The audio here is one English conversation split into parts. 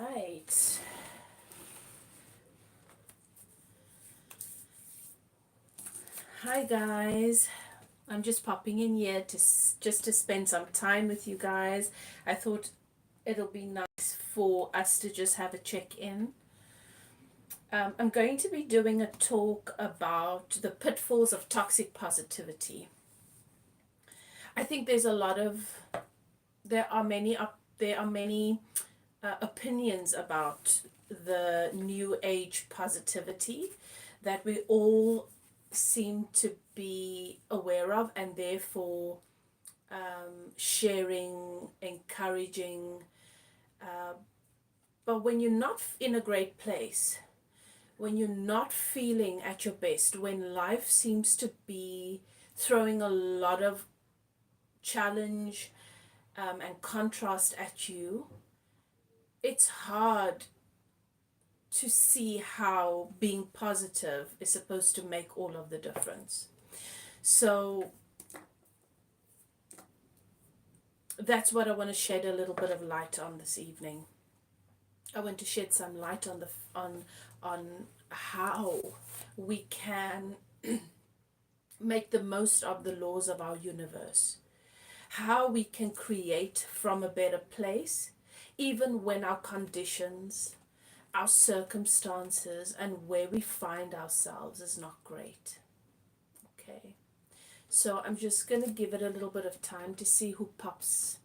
right. Hi guys. I'm just popping in here just to spend some time with you guys. I thought it'll be nice for us to just have a check-in. I'm going to be doing a talk about the pitfalls of toxic positivity. I think there are many opinions about the new age positivity that we all seem to be aware of, and therefore sharing, encouraging. Uh, but when you're not in a great place, when you're not feeling at your best, when life seems to be throwing a lot of challenge and contrast at you, it's hard to see how being positive is supposed to make all of the difference. So that's what I want to shed a little bit of light on this evening. I want to shed some light on how we can make the most of the laws of our universe, how we can create from a better place, even when our conditions, our circumstances, and where we find ourselves is not great. Okay, so I'm just going to give it a little bit of time to see who comes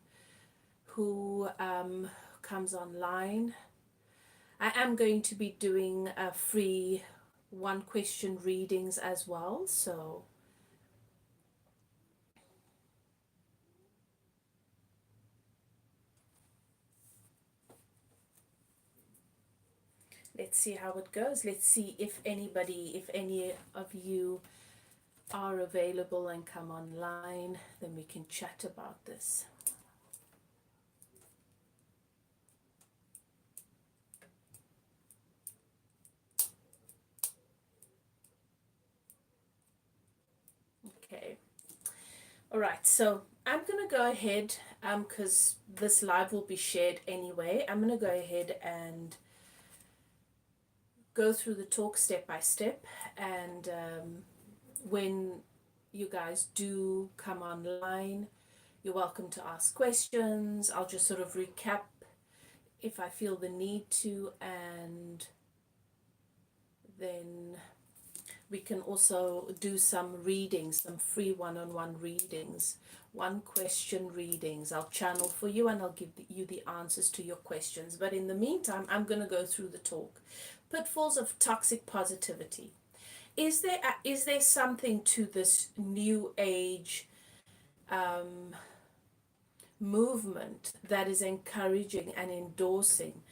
online. I am going to be doing a free one question readings as well, so let's see how it goes. Let's see if any of you are available and come online, then we can chat about this. Okay. All right, so I'm going to go ahead, because this live will be shared anyway. I'm going to go ahead and go through the talk step by step, and when you guys do come online, you're welcome to ask questions. I'll just sort of recap if I feel the need to, and then we can also do some readings, some free one-on-one readings, one question readings. I'll channel for you and I'll give you the answers to your questions. But in the meantime, I'm going to go through the talk. Pitfalls of toxic positivity. Is there something to this new age movement that is encouraging and endorsing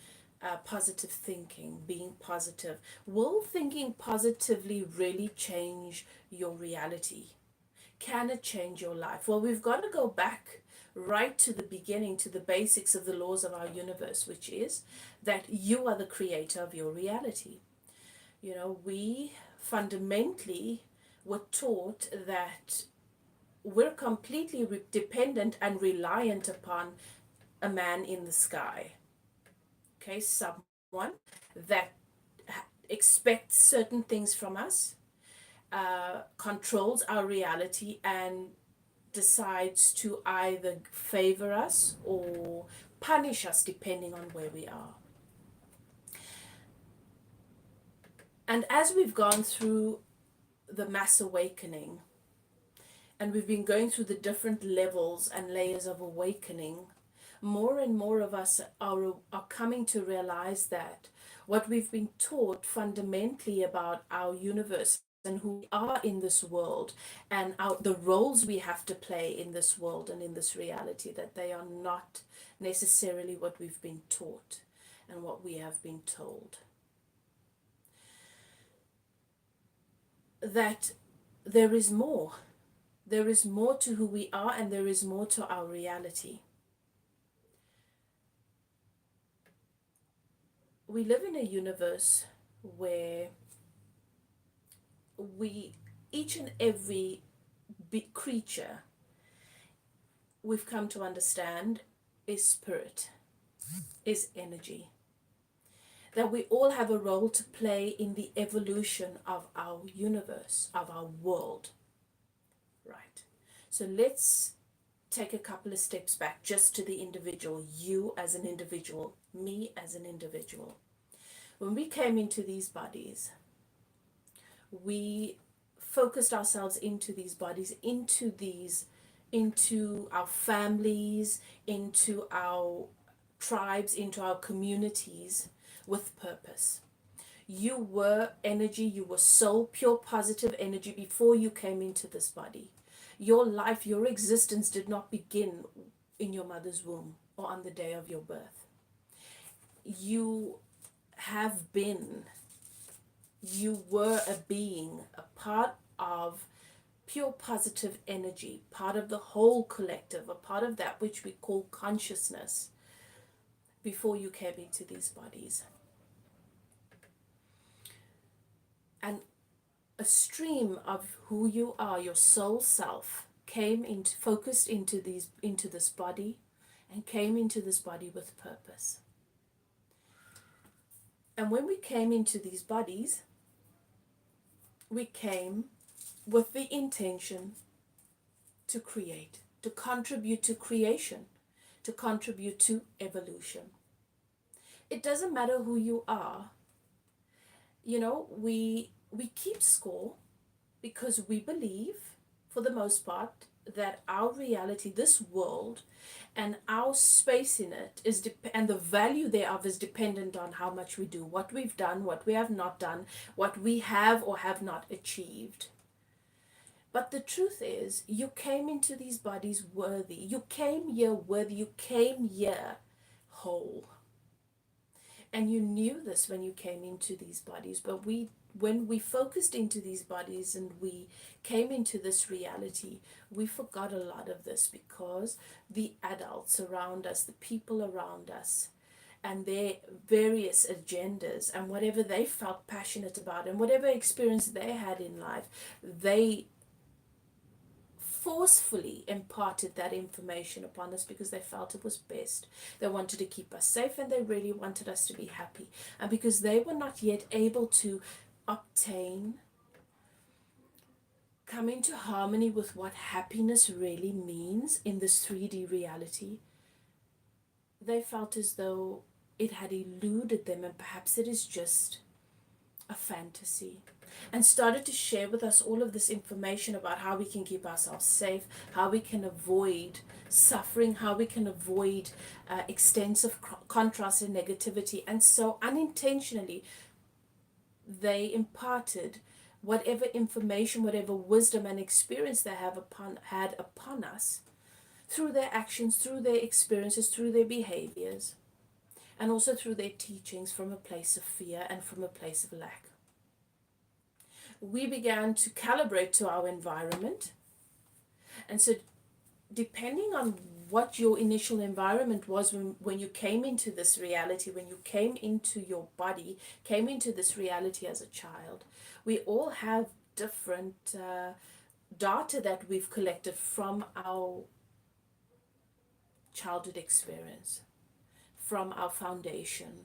positive thinking, being positive? Will thinking positively really change your reality? Can it change your life? Well, we've got to go back right to the beginning, to the basics of the laws of our universe, which is that you are the creator of your reality. You know, we fundamentally were taught that we're completely dependent and reliant upon a man in the sky. Okay, someone that expects certain things from us, controls our reality, and decides to either favor us or punish us depending on where we are. And as we've gone through the mass awakening, and we've been going through the different levels and layers of awakening, more and more of us are coming to realize that what we've been taught fundamentally about our universe and who we are in this world, and the roles we have to play in this world and in this reality, that they are not necessarily what we've been taught and what we have been told. That there is more. There is more to who we are, and there is more to our reality. We live in a universe where each and every creature, we've come to understand, is spirit, is energy. that we all have a role to play in the evolution of our universe, of our world. Right. So let's take a couple of steps back just to the individual, you as an individual, me as an individual. When we came into these bodies, we focused ourselves into these bodies, into our families, into our tribes, into our communities with purpose. You were energy, you were soul, pure positive energy before you came into this body. Your life, your existence did not begin in your mother's womb or on the day of your birth. You have been, you were a being, a part of pure positive energy, part of the whole collective, a part of that which we call consciousness before you came into these bodies. And a stream of who you are, your soul self, focused into this body, and came into this body with purpose. And when we came into these bodies, we came with the intention to create, to contribute to creation, to contribute to evolution. It doesn't matter who you are. You know, we keep score because we believe, for the most part, that our reality, this world, and our space in it and the value thereof is dependent on how much we do, what we've done, what we have not done, what we have or have not achieved. But the truth is, you came into these bodies worthy. You came here worthy. You came here whole. And you knew this when you came into these bodies. But when we focused into these bodies and we came into this reality, we forgot a lot of this because the adults around us, the people around us, and their various agendas and whatever they felt passionate about and whatever experience they had in life, they forcefully imparted that information upon us because they felt it was best. They wanted to keep us safe and they really wanted us to be happy. And because they were not yet able to come into harmony with what happiness really means in this 3D reality, they felt as though it had eluded them and perhaps it is just a fantasy, and started to share with us all of this information about how we can keep ourselves safe, how we can avoid suffering, how we can avoid extensive contrast and negativity. And so unintentionally, they imparted whatever information, whatever wisdom and experience they had upon us through their actions, through their experiences, through their behaviors, and also through their teachings from a place of fear and from a place of lack. We began to calibrate to our environment. And so depending on what your initial environment was when you came into this reality, when you came into your body, came into this reality as a child, we all have different data that we've collected from our childhood experience, from our foundational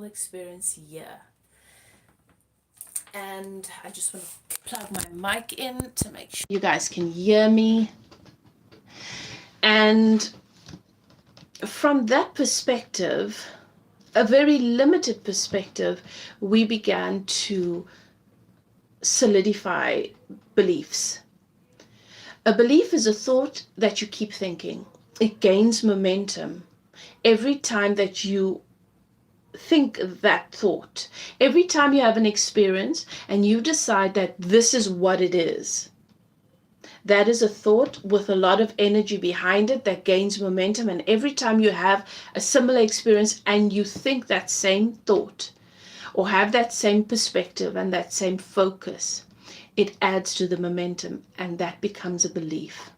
experience here. And I just want to plug my mic in to make sure you guys can hear me. And from that perspective, a very limited perspective, we began to solidify beliefs. A belief is a thought that you keep thinking. It gains momentum every time that you think that thought. Every time you have an experience and you decide that this is what it is, that is a thought with a lot of energy behind it that gains momentum. And every time you have a similar experience and you think that same thought or have that same perspective and that same focus, it adds to the momentum and that becomes a belief.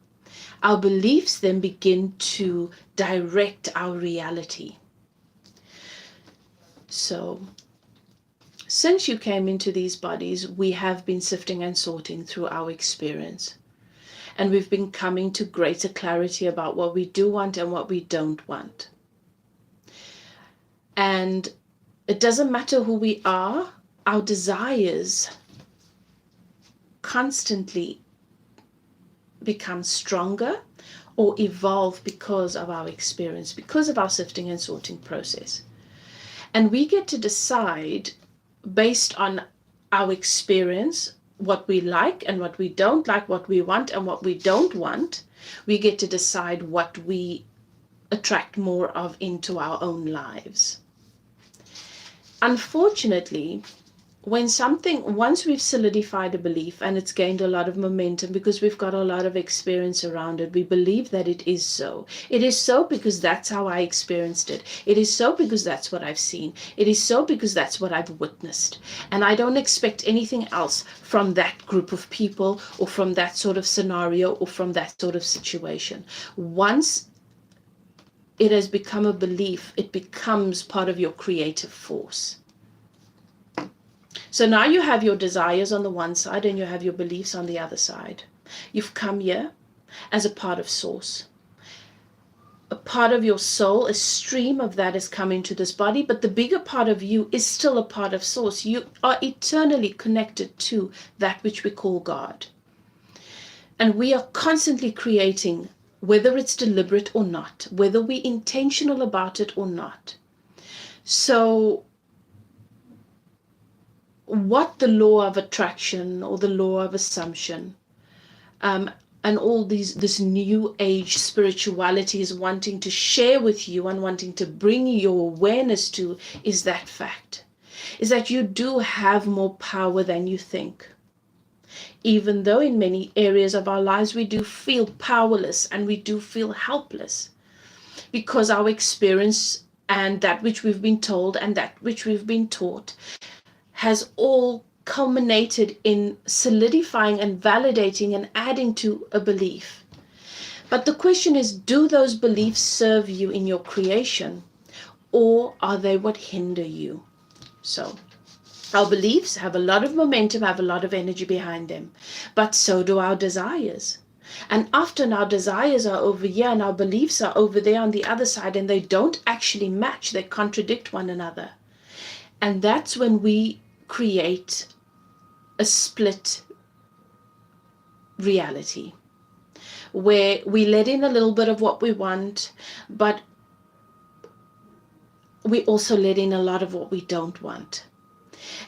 Our beliefs then begin to direct our reality. So, since you came into these bodies, we have been sifting and sorting through our experience. And we've been coming to greater clarity about what we do want and what we don't want. And It doesn't matter who we are, our desires constantly become stronger or evolve because of our experience, because of our sifting and sorting process. And we get to decide based on our experience what we like and what we don't like, what we want and what we don't want. We get to decide what we attract more of into our own lives. Unfortunately, once we've solidified a belief and it's gained a lot of momentum because we've got a lot of experience around it, we believe that it is so. It is so because that's how I experienced it. It is so because that's what I've seen. It is so because that's what I've witnessed. And I don't expect anything else from that group of people or from that sort of scenario or from that sort of situation. Once it has become a belief, it becomes part of your creative force. So now you have your desires on the one side and you have your beliefs on the other side. You've come here as a part of source. A part of your soul, a stream of that is coming to this body, but the bigger part of you is still a part of source. You are eternally connected to that which we call God. And we are constantly creating, whether it's deliberate or not, whether we're intentional about it or not. So what the law of attraction or the law of assumption and all this new age spirituality is wanting to share with you and wanting to bring your awareness to is that fact, is that you do have more power than you think. Even though in many areas of our lives we do feel powerless and we do feel helpless because our experience and that which we've been told and that which we've been taught has all culminated in solidifying and validating and adding to a belief. But the question is, do those beliefs serve you in your creation, or are they what hinder you? So our beliefs have a lot of momentum, have a lot of energy behind them, but so do our desires. And often our desires are over here and our beliefs are over there on the other side, and they don't actually match, they contradict one another. And that's when we create a split reality where we let in a little bit of what we want, but we also let in a lot of what we don't want.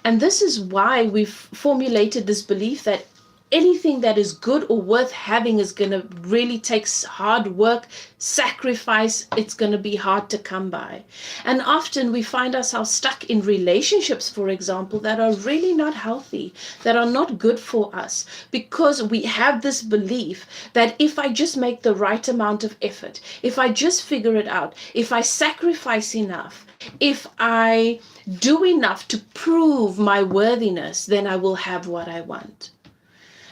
And this is why we've formulated this belief that anything that is good or worth having is going to really take hard work, sacrifice. It's going to be hard to come by. And often we find ourselves stuck in relationships, for example, that are really not healthy, that are not good for us, because we have this belief that if I just make the right amount of effort, if I just figure it out, if I sacrifice enough, if I do enough to prove my worthiness, then I will have what I want.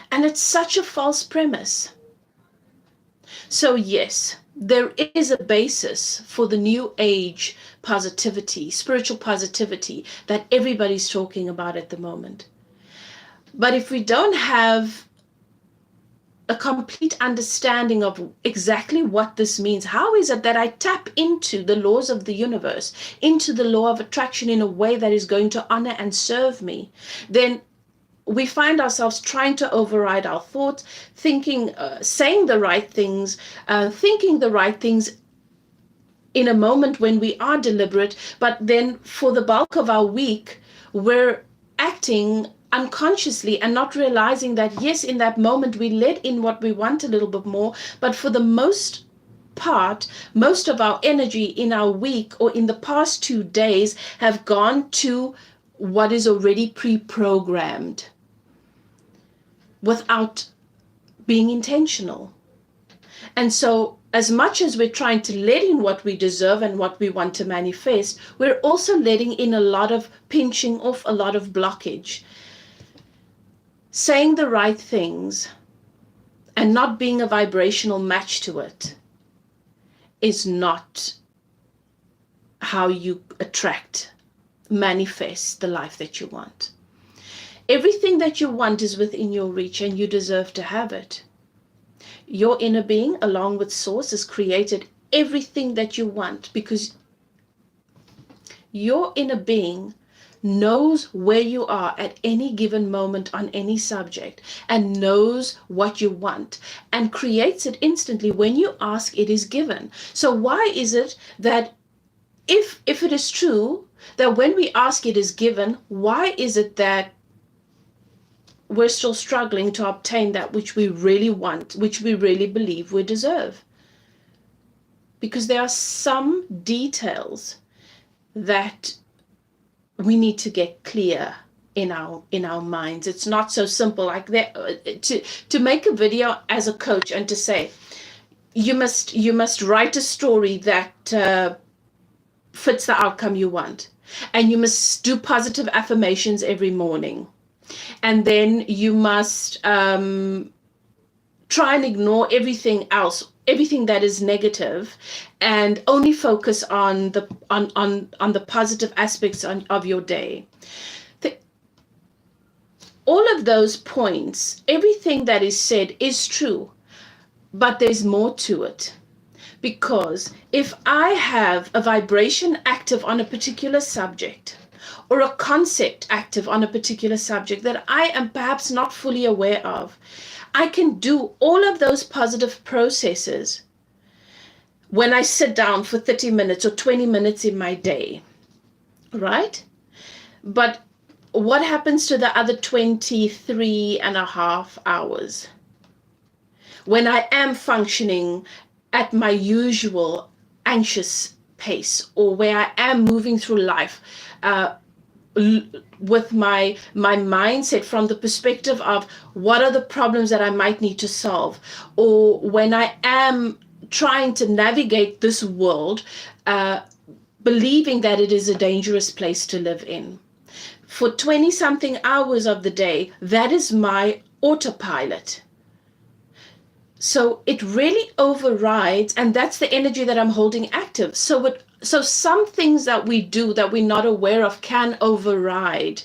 And it's such a false premise. So yes, there is a basis for the new age positivity, spiritual positivity that everybody's talking about at the moment. But if we don't have a complete understanding of exactly what this means, how is it that I tap into the laws of the universe, into the law of attraction in a way that is going to honor and serve me, then we find ourselves trying to override our thoughts, thinking, saying the right things, thinking the right things in a moment when we are deliberate, but then for the bulk of our week, we're acting unconsciously and not realizing that, yes, in that moment we let in what we want a little bit more, but for the most part, most of our energy in our week or in the past 2 days have gone to what is already pre-programmed, without being intentional. And so as much as we're trying to let in what we deserve and what we want to manifest, we're also letting in a lot of pinching off, a lot of blockage. Saying the right things and not being a vibrational match to it is not how you attract, manifest the life that you want. Everything that you want is within your reach and you deserve to have it. Your inner being, along with Source, has created everything that you want because your inner being knows where you are at any given moment on any subject and knows what you want and creates it instantly. When you ask, it is given. So why is it that if it is true that when we ask, it is given, why is it that we're still struggling to obtain that which we really want, which we really believe we deserve? Because there are some details that we need to get clear in our minds. It's not so simple like that. To make a video as a coach and to say you must write a story that fits the outcome you want, and you must do positive affirmations every morning, and then you must try and ignore everything else, everything that is negative, and only focus on the positive aspects of your day. All of those points, everything that is said is true, but there's more to it. Because if I have a vibration active on a particular subject, or a concept active on a particular subject that I am perhaps not fully aware of, I can do all of those positive processes when I sit down for 30 minutes or 20 minutes in my day, right? But what happens to the other 23 and a half hours when I am functioning at my usual anxious pace, or where I am moving through life with my mindset from the perspective of what are the problems that I might need to solve, or when I am trying to navigate this world believing that it is a dangerous place to live in? For 20 something hours of the day, that is my autopilot. So it really overrides, and that's the energy that I'm holding active. So some things that we do that we're not aware of can override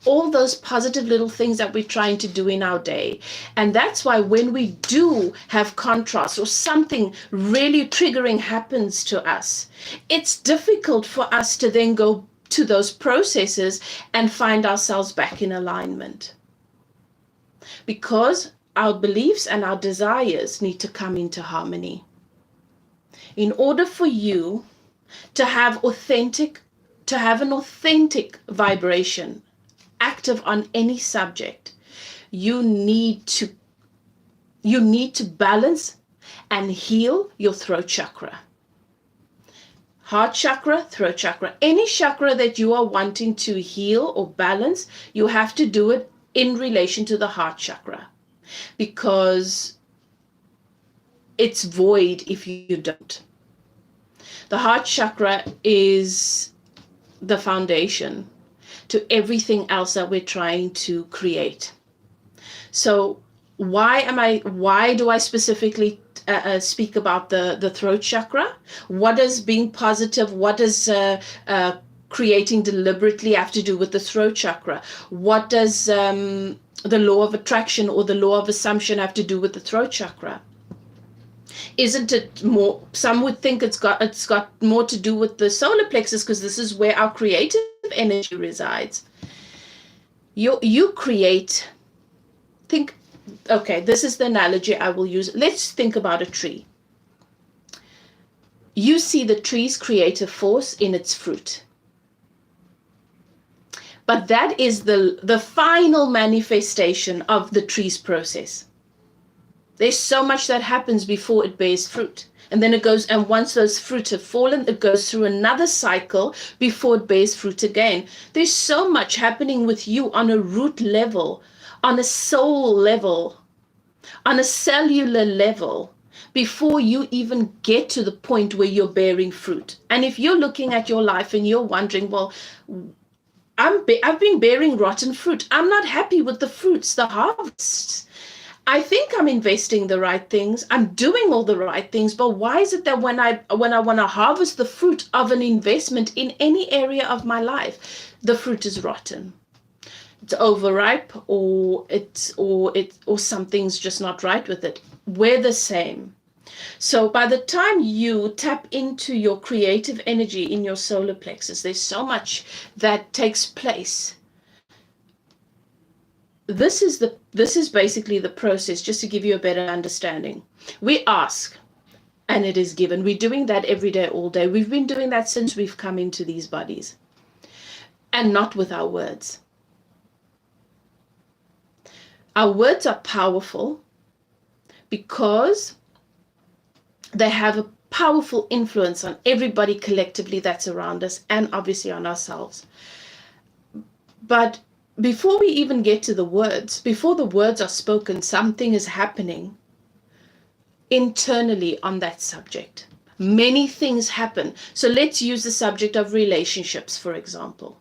all those positive little things that we're trying to do in our day. And that's why when we do have contrast or something really triggering happens to us, it's difficult for us to then go to those processes and find ourselves back in alignment. Because our beliefs and our desires need to come into harmony. In order for you to have an authentic vibration active on any subject, you need to balance and heal your throat chakra. Heart chakra, throat chakra, any chakra that you are wanting to heal or balance, you have to do it in relation to the heart chakra, because it's void if you don't. The heart chakra is the foundation to everything else that we're trying to create. So why do I specifically speak about the throat chakra? What does being positive, what does creating deliberately have to do with the throat chakra? What does the law of attraction or the law of assumption have to do with the throat chakra? Isn't it more, some would think it's got more to do with the solar plexus, because this is where our creative energy resides. You create, okay, this is the analogy I will use. Let's think about a tree. You see the tree's creative force in its fruit. But that is the final manifestation of the tree's process. There's so much that happens before it bears fruit. And then it goes, and once those fruit have fallen, it goes through another cycle before it bears fruit again. There's so much happening with you on a root level, on a soul level, on a cellular level, before you even get to the point where you're bearing fruit. And if you're looking at your life and you're wondering, well, I've been bearing rotten fruit. I'm not happy with the fruits, the harvests. I think I'm investing the right things. I'm doing all the right things. But why is it that when I want to harvest the fruit of an investment in any area of my life, the fruit is rotten? It's overripe, or something's just not right with it. We're the same. So by the time you tap into your creative energy in your solar plexus, there's so much that takes place. This is basically the process, just to give you a better understanding. We ask, and it is given. We're doing that every day, all day. We've been doing that since we've come into these bodies, and not with our words. Our words are powerful because they have a powerful influence on everybody collectively that's around us, and obviously on ourselves. But before we even get to the words, before the words are spoken, something is happening internally on that subject. Many things happen. So let's use the subject of relationships, for example.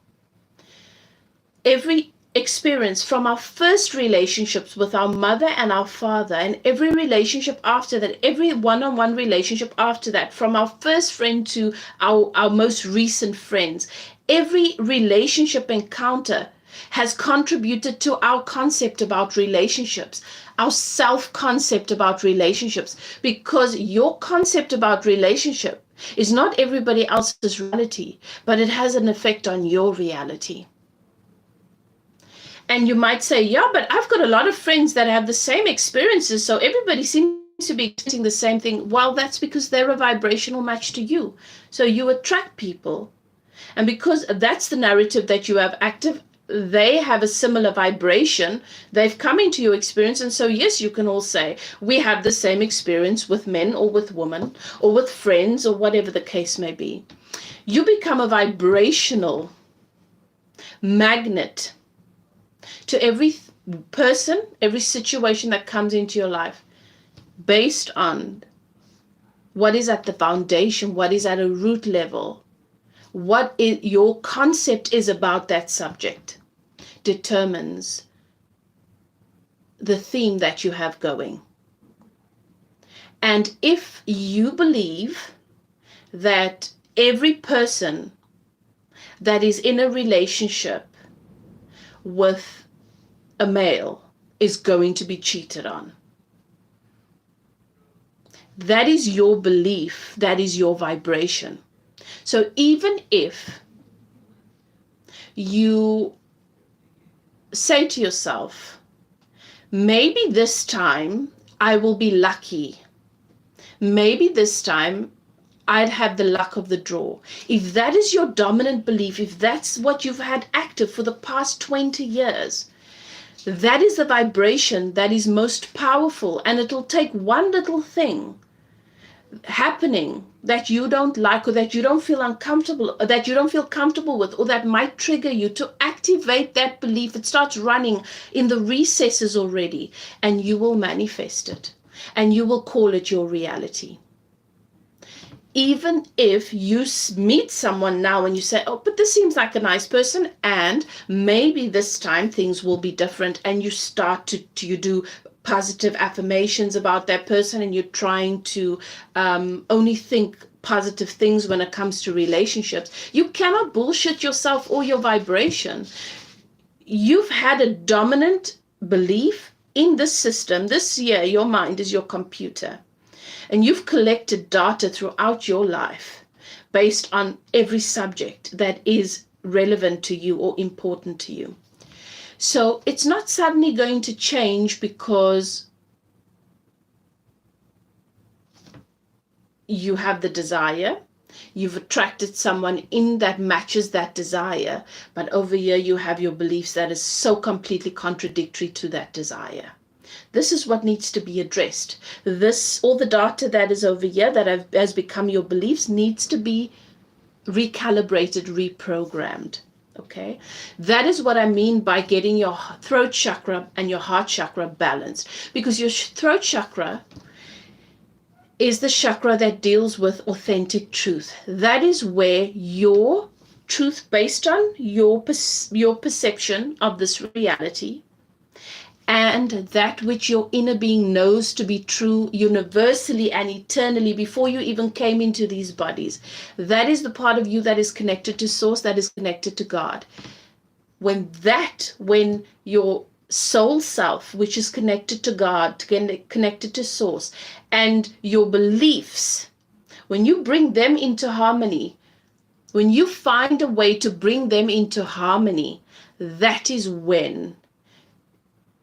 Every experience from our first relationships with our mother and our father, and every relationship after that, every one-on-one relationship after that, from our first friend to our most recent friends, every relationship encounter has contributed to our concept about relationships, our self-concept about relationships, because your concept about relationship is not everybody else's reality, but it has an effect on your reality. And you might say, yeah, but I've got a lot of friends that have the same experiences, so everybody seems to be experiencing the same thing. Well, that's because they're a vibrational match to you. So you attract people. And because that's the narrative that you have active, they have a similar vibration. They've come into your experience. And so, yes, you can all say, we have the same experience with men or with women or with friends or whatever the case may be. You become a vibrational magnet to every person, every situation that comes into your life, based on what is at the foundation, what is at a root level, what your concept is about that subject, determines the theme that you have going. And if you believe that every person that is in a relationship with a male is going to be cheated on, that is your belief, that is your vibration. So even if you say to yourself, maybe this time I will be lucky, maybe this time I'd have the luck of the draw. If that is your dominant belief, if that's what you've had active for the past 20 years, that is the vibration that is most powerful. And it'll take one little thing happening that you don't like, or that you don't feel uncomfortable, or that you don't feel comfortable with, or that might trigger you to activate that belief. It starts running in the recesses already, and you will manifest it, and you will call it your reality. Even if you meet someone now and you say, oh, but this seems like a nice person, and maybe this time things will be different, and you start to do positive affirmations about that person, and you're trying to only think positive things when it comes to relationships, you cannot bullshit yourself or your vibration. You've had a dominant belief in this system. This year, your mind is your computer. And you've collected data throughout your life based on every subject that is relevant to you or important to you. So it's not suddenly going to change because you have the desire, you've attracted someone in that matches that desire, but over here you have your beliefs that is so completely contradictory to that desire. This is what needs to be addressed. All the data that is over here that has become your beliefs needs to be recalibrated, reprogrammed. Okay, that is what I mean by getting your throat chakra and your heart chakra balanced, because your throat chakra is the chakra that deals with authentic truth. That is where your truth, based on your perception of this reality, and that which your inner being knows to be true universally and eternally before you even came into these bodies. That is the part of you that is connected to source, that is connected to God. When your soul self, which is connected to God, connected to source, and your beliefs, when you bring them into harmony, when you find a way to bring them into harmony, that is when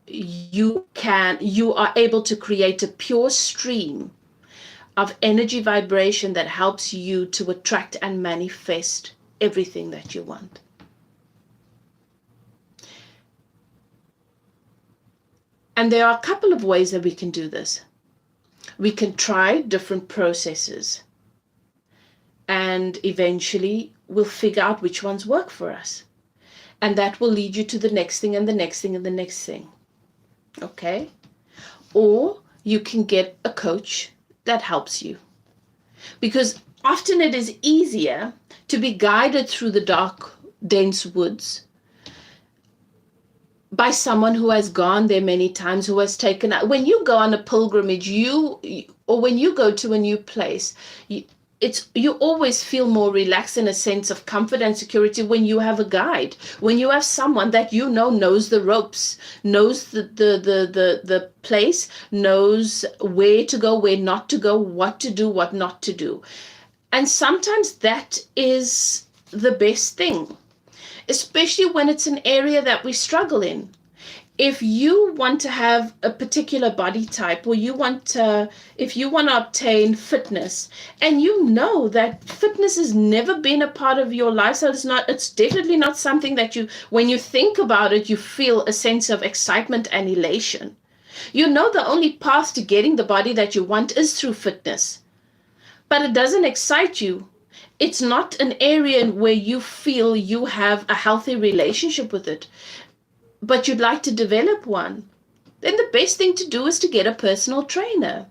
you are able to create a pure stream of energy vibration that helps you to attract and manifest everything that you want. And there are a couple of ways that we can do this. We can try different processes, and eventually we'll figure out which ones work for us. And that will lead you to the next thing and the next thing and the next thing. Okay? Or you can get a coach that helps you. Because often it is easier to be guided through the dark, dense woods by someone who has gone there many times, who has taken out. When you go on a pilgrimage, or when you go to a new place, you always feel more relaxed, in a sense of comfort and security, when you have a guide, when you have someone that you know knows the ropes, knows the place, knows where to go, where not to go, what to do, what not to do. And sometimes that is the best thing, especially when it's an area that we struggle in. If you want to have a particular body type, or if you want to obtain fitness, and you know that fitness has never been a part of your lifestyle, it's definitely not something that when you think about it, you feel a sense of excitement and elation. You know the only path to getting the body that you want is through fitness, but it doesn't excite you. It's not an area where you feel you have a healthy relationship with it, but you'd like to develop one. Then the best thing to do is to get a personal trainer.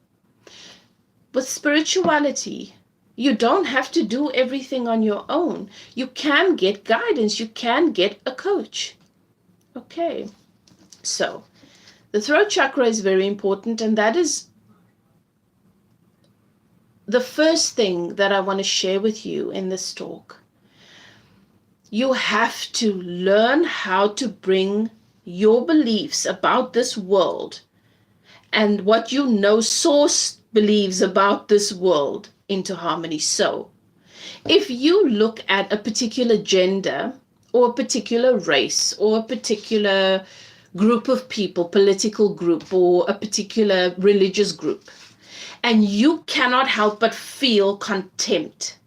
With spirituality, you don't have to do everything on your own. You can get guidance. You can get a coach. Okay. So the throat chakra is very important, and that is the first thing that I want to share with you in this talk. You have to learn how to bring your beliefs about this world and what you know source believes about this world into harmony. So if you look at a particular gender, or a particular race, or a particular group of people, political group, or a particular religious group, and you cannot help but feel contempt,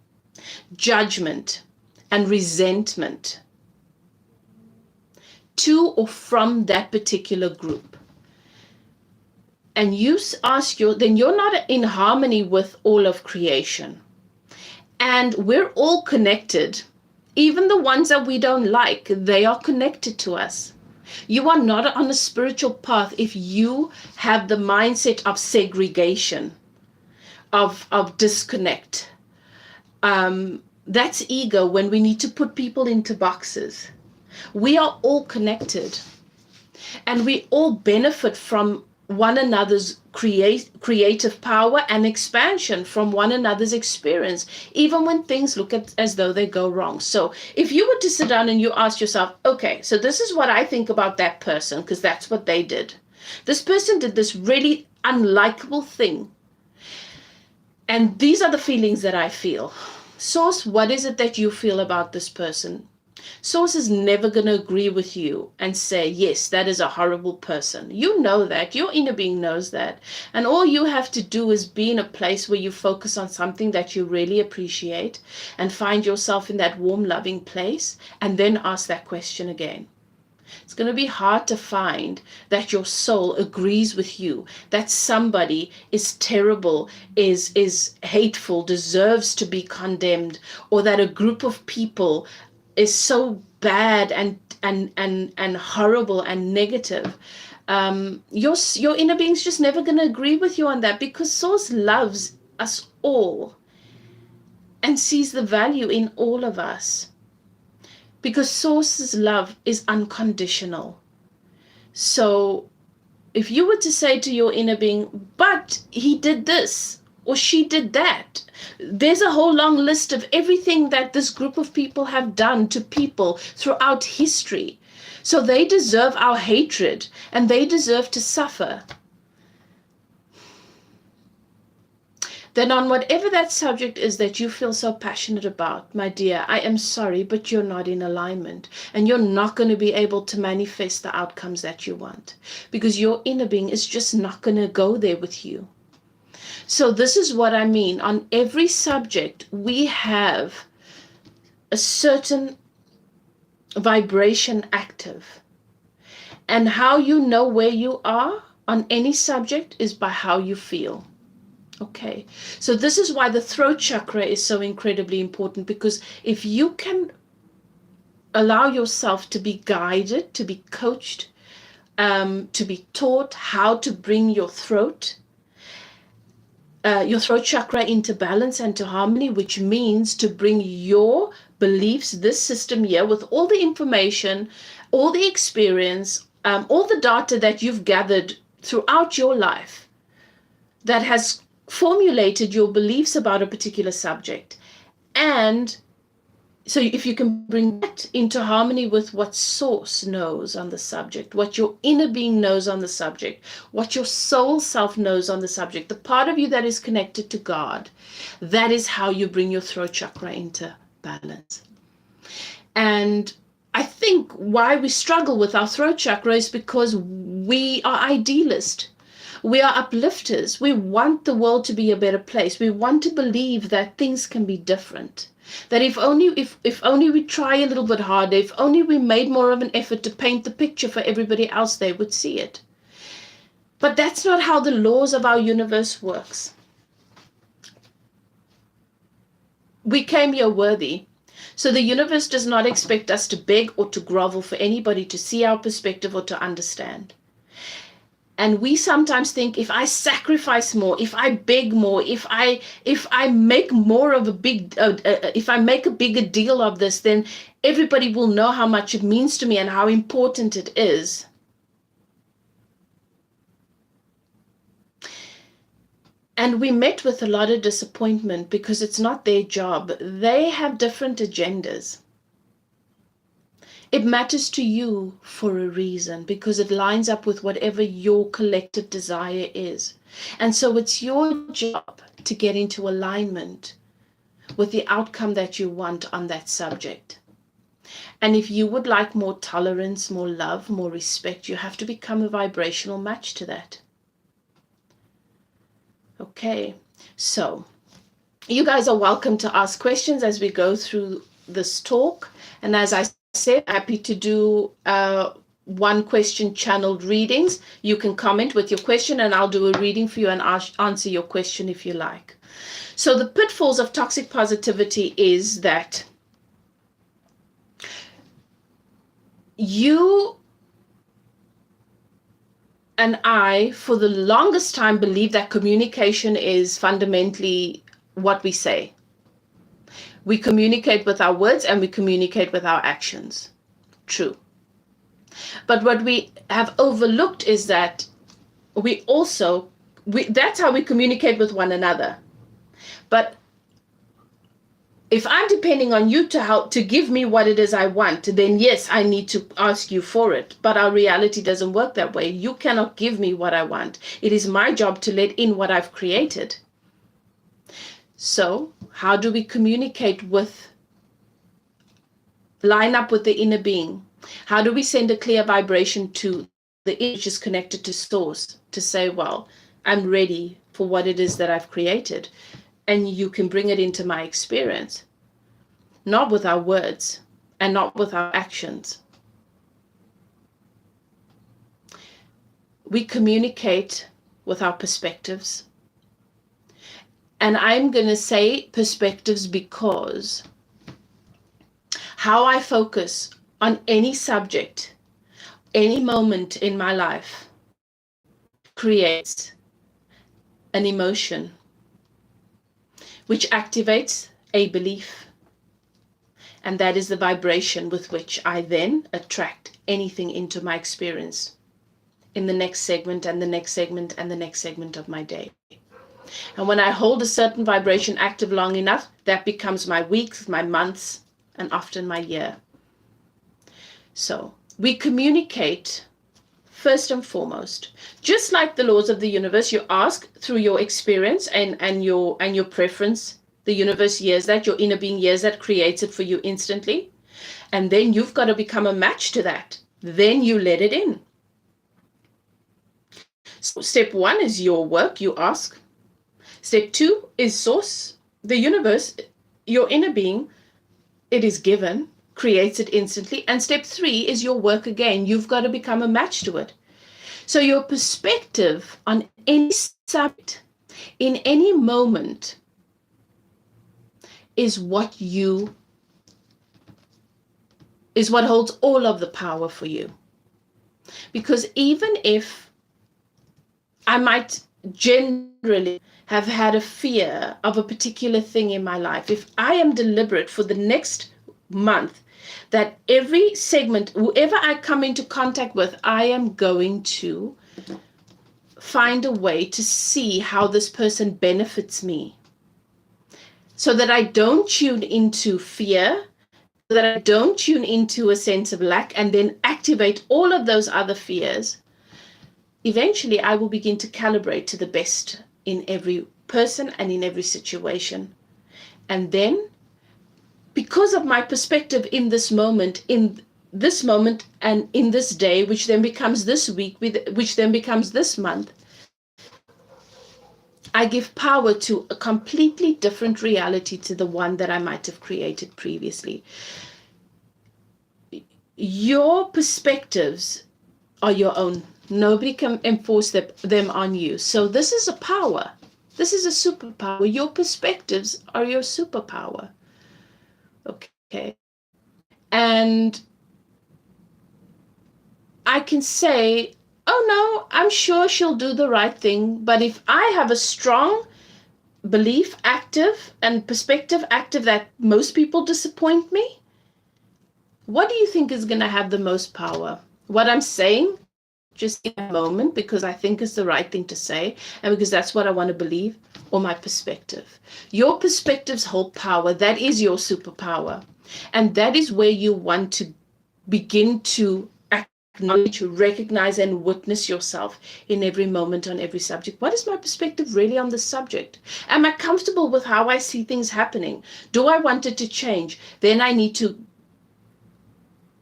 judgment, and resentment to or from that particular group, and you ask then you're not in harmony with all of creation. And we're all connected. Even the ones that we don't like, they are connected to us. You are not on a spiritual path if you have the mindset of segregation, of disconnect. That's ego, when we need to put people into boxes. We are all connected, and we all benefit from one another's creative power and expansion, from one another's experience, even when things look as though they go wrong. So if you were to sit down and you ask yourself, okay, so this is what I think about that person, because that's what they did. This person did this really unlikable thing, and these are the feelings that I feel. Source, what is it that you feel about this person? Source is never going to agree with you and say, yes, that is a horrible person. You know that. Your inner being knows that. And all you have to do is be in a place where you focus on something that you really appreciate and find yourself in that warm, loving place, and then ask that question again. It's going to be hard to find that your soul agrees with you, that somebody is terrible, is hateful, deserves to be condemned, or that a group of people is so bad and horrible and negative. Your inner being's just never going to agree with you on that, because Source loves us all and sees the value in all of us. Because Source's love is unconditional. So if you were to say to your inner being, but he did this or she did that, there's a whole long list of everything that this group of people have done to people throughout history. So they deserve our hatred and they deserve to suffer. Then on whatever that subject is that you feel so passionate about, my dear, I am sorry, but you're not in alignment. And you're not going to be able to manifest the outcomes that you want. Because your inner being is just not going to go there with you. So this is what I mean. On every subject, we have a certain vibration active. And how you know where you are on any subject is by how you feel. Okay, so this is why the throat chakra is so incredibly important, because if you can allow yourself to be guided, to be coached, to be taught how to bring your throat chakra into balance and to harmony, which means to bring your beliefs, this system here, with all the information, all the experience, all the data that you've gathered throughout your life that has formulated your beliefs about a particular subject. And so if you can bring that into harmony with what source knows on the subject, what your inner being knows on the subject, what your soul self knows on the subject, the part of you that is connected to God, that is how you bring your throat chakra into balance. And I think why we struggle with our throat chakra is because we are idealist. We are uplifters. We want the world to be a better place. We want to believe that things can be different. That if only we try a little bit harder, if only we made more of an effort to paint the picture for everybody else, they would see it. But that's not how the laws of our universe works. We came here worthy. So the universe does not expect us to beg or to grovel for anybody to see our perspective or to understand. And we sometimes think, if I sacrifice more, if I beg more, if I make more of a big, if I make a bigger deal of this, then everybody will know how much it means to me and how important it is. And we met with a lot of disappointment because it's not their job. They have different agendas. It matters to you for a reason, because it lines up with whatever your collective desire is. And so it's your job to get into alignment with the outcome that you want on that subject. And if you would like more tolerance, more love, more respect, you have to become a vibrational match to that. Okay, so you guys are welcome to ask questions as we go through this talk. And as I said, happy to do one question channeled readings. You can comment with your question and I'll do a reading for you and answer your question if you like. So the pitfalls of toxic positivity is that you and I, for the longest time, believe that communication is fundamentally what we say. We communicate with our words and we communicate with our actions. True. But what we have overlooked is that that's how we communicate with one another. But if I'm depending on you to give me what it is I want, then yes, I need to ask you for it. But our reality doesn't work that way. You cannot give me what I want. It is my job to let in what I've created. So how do we communicate line up with the inner being? How do we send a clear vibration to the inner, which is connected to source, to say, well, I'm ready for what it is that I've created. And you can bring it into my experience, not with our words and not with our actions. We communicate with our perspectives. And I'm going to say perspectives because how I focus on any subject, any moment in my life, creates an emotion, which activates a belief. And that is the vibration with which I then attract anything into my experience in the next segment and the next segment and the next segment of my day. And when I hold a certain vibration active long enough, that becomes my weeks, my months, and often my year. So we communicate first and foremost. Just like the laws of the universe, you ask through your experience and your preference. The universe hears that, your inner being hears that, creates it for you instantly. And then you've got to become a match to that. Then you let it in. So step 1 is your work, you ask. Step 2 is source, the universe, your inner being, it is given, creates it instantly. And step 3 is your work again. You've got to become a match to it. So your perspective on any subject, in any moment, is what holds all of the power for you. Because even if I might generally have had a fear of a particular thing in my life, if I am deliberate for the next month that every segment, whoever I come into contact with, I am going to find a way to see how this person benefits me, so that I don't tune into fear, that I don't tune into a sense of lack and then activate all of those other fears. Eventually, I will begin to calibrate to the best in every person and in every situation. And then, because of my perspective in this moment and in this day, which then becomes this week, which then becomes this month, I give power to a completely different reality to the one that I might have created previously. Your perspectives are your own. Nobody can enforce them on you. So this is a power. This is a superpower. Your perspectives are your superpower. Okay. And I can say, oh no, I'm sure she'll do the right thing. But if I have a strong belief active and perspective active that most people disappoint me, what do you think is going to have the most power? What I'm saying just in a moment because I think is the right thing to say and because that's what I want to believe, or my perspective? Your perspectives hold power. That is your superpower. And that is where you want to begin to acknowledge, recognize, and witness yourself in every moment on every subject. What is my perspective really on this subject? Am I comfortable with how I see things happening? Do I want it to change? Then I need to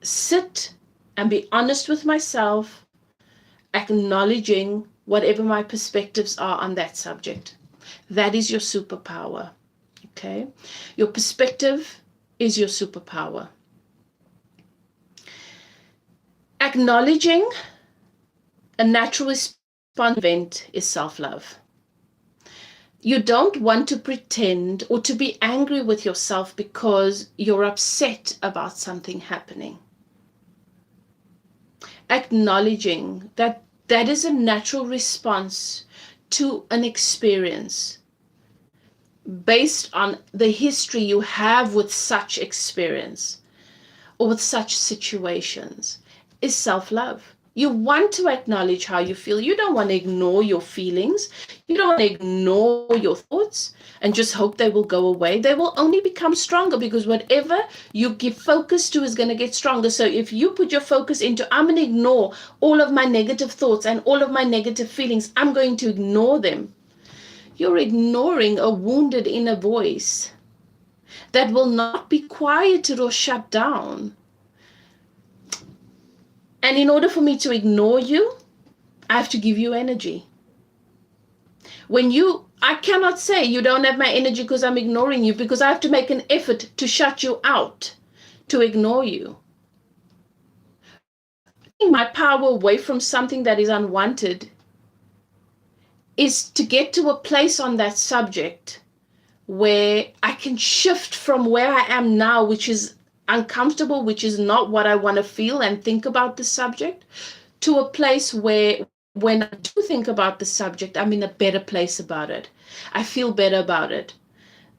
sit and be honest with myself, acknowledging whatever my perspectives are on that subject. That is your superpower. Okay? Your perspective is your superpower. Acknowledging a natural response event is self-love. You don't want to pretend or to be angry with yourself because you're upset about something happening. Acknowledging that that is a natural response to an experience based on the history you have with such experience or with such situations is self-love. You want to acknowledge how you feel. You don't want to ignore your feelings. You don't want to ignore your thoughts and just hope they will go away. They will only become stronger because whatever you give focus to is going to get stronger. So if you put your focus into, I'm going to ignore all of my negative thoughts and all of my negative feelings, I'm going to ignore them. You're ignoring a wounded inner voice that will not be quieted or shut down. And in order for me to ignore you, I have to give you energy. I cannot say you don't have my energy because I'm ignoring you, because I have to make an effort to shut you out, to ignore you. Taking my power away from something that is unwanted is to get to a place on that subject where I can shift from where I am now, which is uncomfortable, which is not what I want to feel and think about the subject, to a place where when I do think about the subject, I'm in a better place about it. I feel better about it.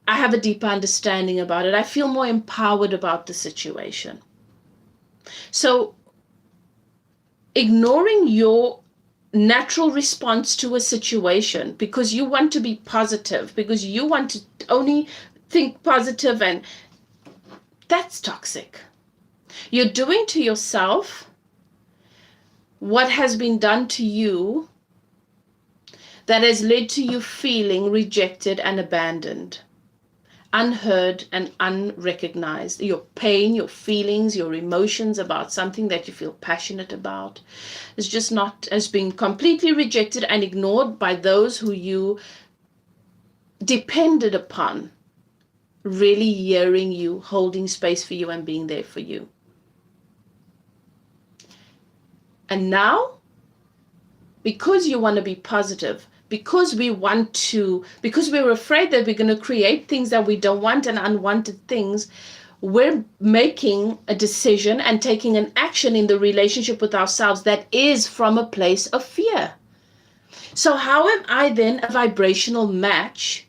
I have a deeper understanding about it. I feel more empowered about the situation. So ignoring your natural response to a situation because you want to be positive, because you want to only think positive, and that's toxic. You're doing to yourself what has been done to you that has led to you feeling rejected and abandoned, unheard and unrecognized. Your pain, your feelings, your emotions about something that you feel passionate about is just not, as being completely rejected and ignored by those who you depended upon, really hearing you, holding space for you and being there for you. And now, because you want to be positive, because we're afraid that we're going to create things that we don't want and unwanted things, we're making a decision and taking an action in the relationship with ourselves that is from a place of fear. So how am I then a vibrational match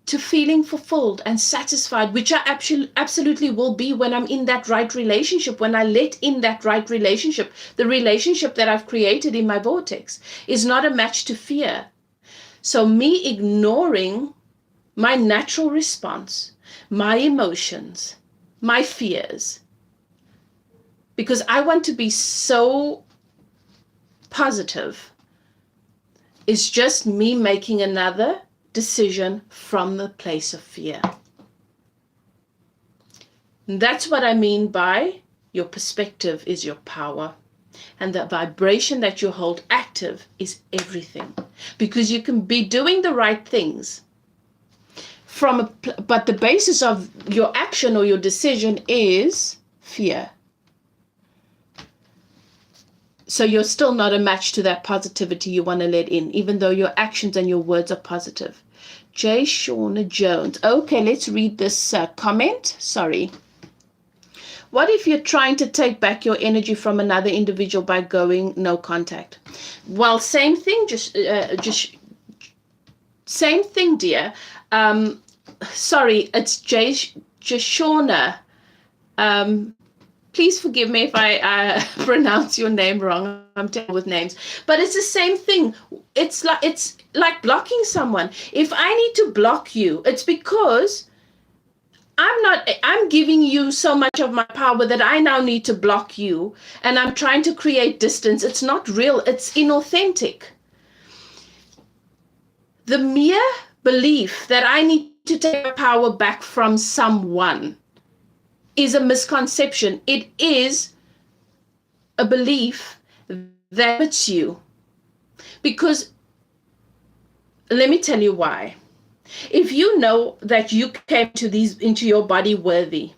to feeling fulfilled and satisfied, which I absolutely will be when I'm in that right relationship, when I let in that right relationship? The relationship that I've created in my vortex is not a match to fear. So me ignoring my natural response, my emotions, my fears, because I want to be so positive, is just me making another decision from the place of fear. And that's what I mean by your perspective is your power. And the vibration that you hold active is everything. Because you can be doing the right things, but the basis of your action or your decision is fear. So you're still not a match to that positivity you want to let in, even though your actions and your words are positive. J. Shauna Jones. Okay, let's read this comment. Sorry. What if you're trying to take back your energy from another individual by going no contact? Well, same thing, just same thing, dear. Sorry, it's J. Shauna. Please forgive me if I pronounce your name wrong. I'm terrible with names. But it's the same thing. It's like blocking someone. If I need to block you, it's because I'm giving you so much of my power that I now need to block you. And I'm trying to create distance. It's not real. It's inauthentic. The mere belief that I need to take my power back from someone is a misconception. It is a belief that limits you. Because let me tell you why. If you know that you came into your body worthy,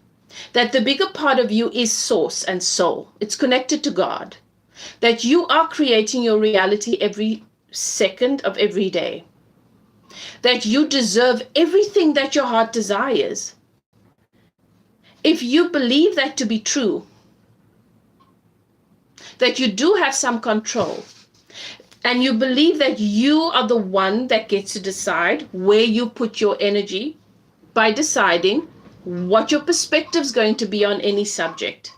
that the bigger part of you is source and soul, it's connected to God, that you are creating your reality every second of every day, that you deserve everything that your heart desires. If you believe that to be true, that you do have some control, and you believe that you are the one that gets to decide where you put your energy by deciding what your perspective is going to be on any subject.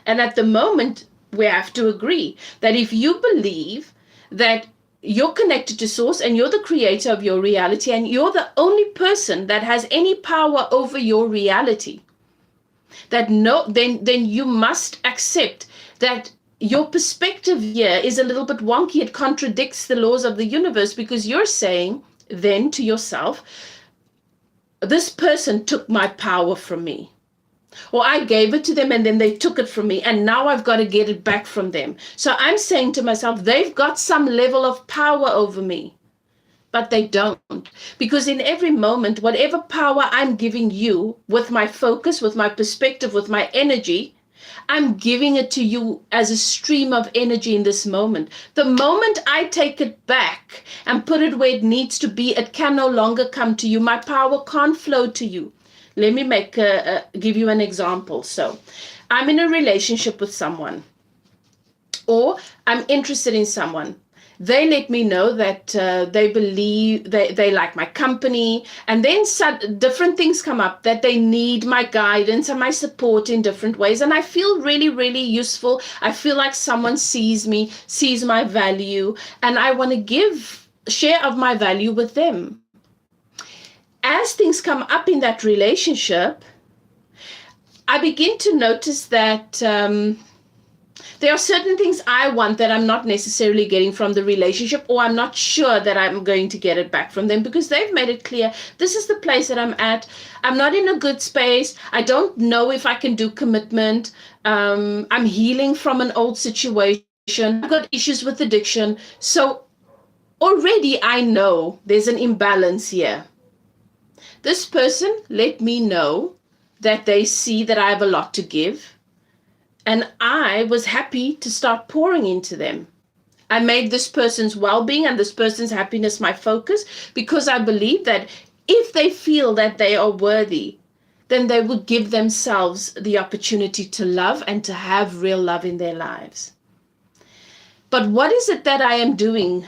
And at the moment, we have to agree that if you believe that you're connected to source and you're the creator of your reality and you're the only person that has any power over your reality, then you must accept that your perspective here is a little bit wonky. It contradicts the laws of the universe, because you're saying then to yourself, this person took my power from me, or I gave it to them and then they took it from me, and now I've got to get it back from them. So I'm saying to myself, they've got some level of power over me. But they don't, because in every moment, whatever power I'm giving you with my focus, with my perspective, with my energy, I'm giving it to you as a stream of energy in this moment. The moment I take it back and put it where it needs to be, it can no longer come to you. My power can't flow to you. Let me give you an example. So I'm in a relationship with someone, or I'm interested in someone. They let me know that they believe they like my company, and then different things come up that they need my guidance and my support in different ways, and I feel really, really useful. I feel like someone sees me, sees my value, and I want to share of my value with them. As things come up in that relationship, I begin to notice that there are certain things I want that I'm not necessarily getting from the relationship, or I'm not sure that I'm going to get it back from them, because they've made it clear, this is the place that I'm at. I'm not in a good space. I don't know if I can do commitment. I'm healing from an old situation. I've got issues with addiction. So already I know there's an imbalance here. This person let me know that they see that I have a lot to give. And I was happy to start pouring into them. I made this person's well-being and this person's happiness my focus, because I believe that if they feel that they are worthy, then they would give themselves the opportunity to love and to have real love in their lives. But what is it that I am doing?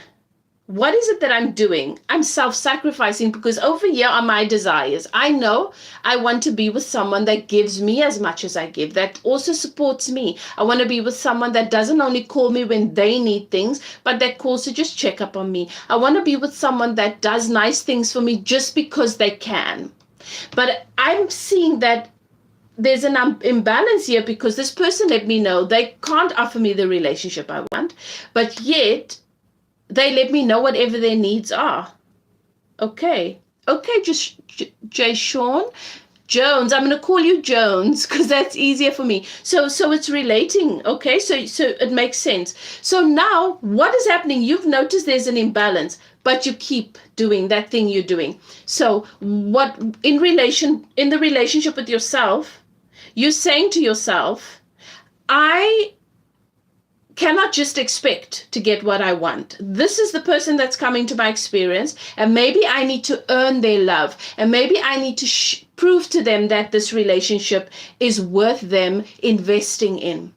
What is it that I'm doing? I'm self-sacrificing, because over here are my desires. I know I want to be with someone that gives me as much as I give, that also supports me. I want to be with someone that doesn't only call me when they need things, but that calls to just check up on me. I want to be with someone that does nice things for me just because they can. But I'm seeing that there's an imbalance here, because this person let me know they can't offer me the relationship I want, but yet they let me know whatever their needs are. Okay, just Jay Sean Jones. I'm going to call you Jones because that's easier for me. So it's relating. Okay, so it makes sense. So now what is happening? You've noticed there's an imbalance, but you keep doing that thing you're doing. So what in the relationship with yourself, you're saying to yourself, I cannot just expect to get what I want. This is the person that's coming to my experience, and maybe I need to earn their love, and maybe I need to prove to them that this relationship is worth them investing in.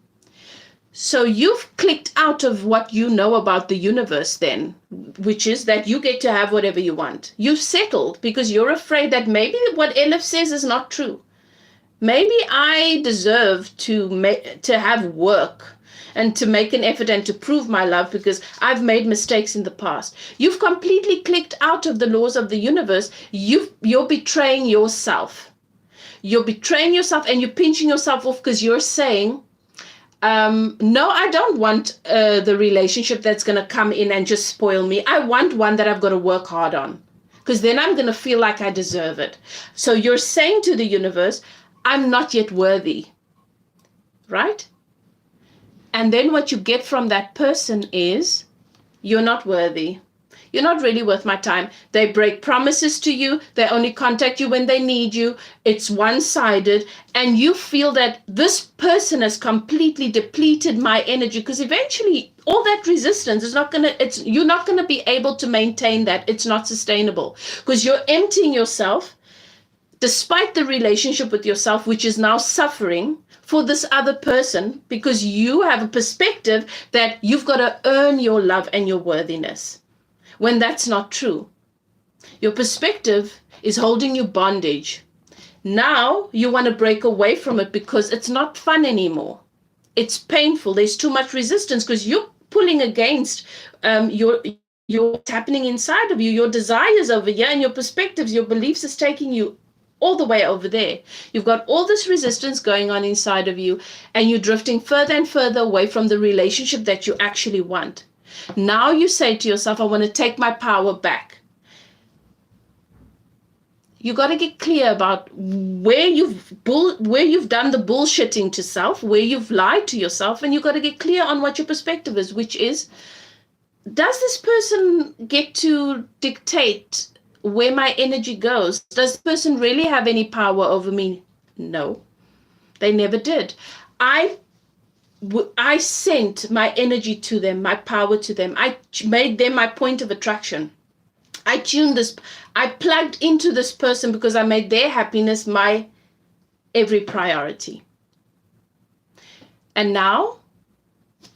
So you've clicked out of what you know about the universe then, which is that you get to have whatever you want. You've settled because you're afraid that maybe what Elif says is not true. Maybe I deserve to have work and to make an effort and to prove my love because I've made mistakes in the past. You've completely clicked out of the laws of the universe. You're betraying yourself. You're betraying yourself, and you're pinching yourself off because you're saying, no, I don't want the relationship that's going to come in and just spoil me. I want one that I've got to work hard on, because then I'm going to feel like I deserve it. So you're saying to the universe, I'm not yet worthy, right? And then what you get from that person is, you're not worthy. You're not really worth my time. They break promises to you. They only contact you when they need you. It's one-sided. And you feel that this person has completely depleted my energy, because eventually all that resistance is you're not going to be able to maintain that. It's not sustainable, because you're emptying yourself despite the relationship with yourself, which is now suffering, for this other person, because you have a perspective that you've got to earn your love and your worthiness, when that's not true. Your perspective is holding you bondage. Now you want to break away from it because it's not fun anymore. It's painful. There's too much resistance because you're pulling against what's happening inside of you, your desires over here, and your perspectives, your beliefs is taking you all the way over there. You've got all this resistance going on inside of you, and you're drifting further and further away from the relationship that you actually want. Now you say to yourself, I want to take my power back. You got to get clear about where you've done the bullshitting to self, where you've lied to yourself, and you got to get clear on what your perspective is, which is, does this person get to dictate where my energy goes? Does the person really have any power over me? No, they never did. I sent my energy to them, my power to them. I made them my point of attraction. I plugged into this person because I made their happiness my every priority. And now,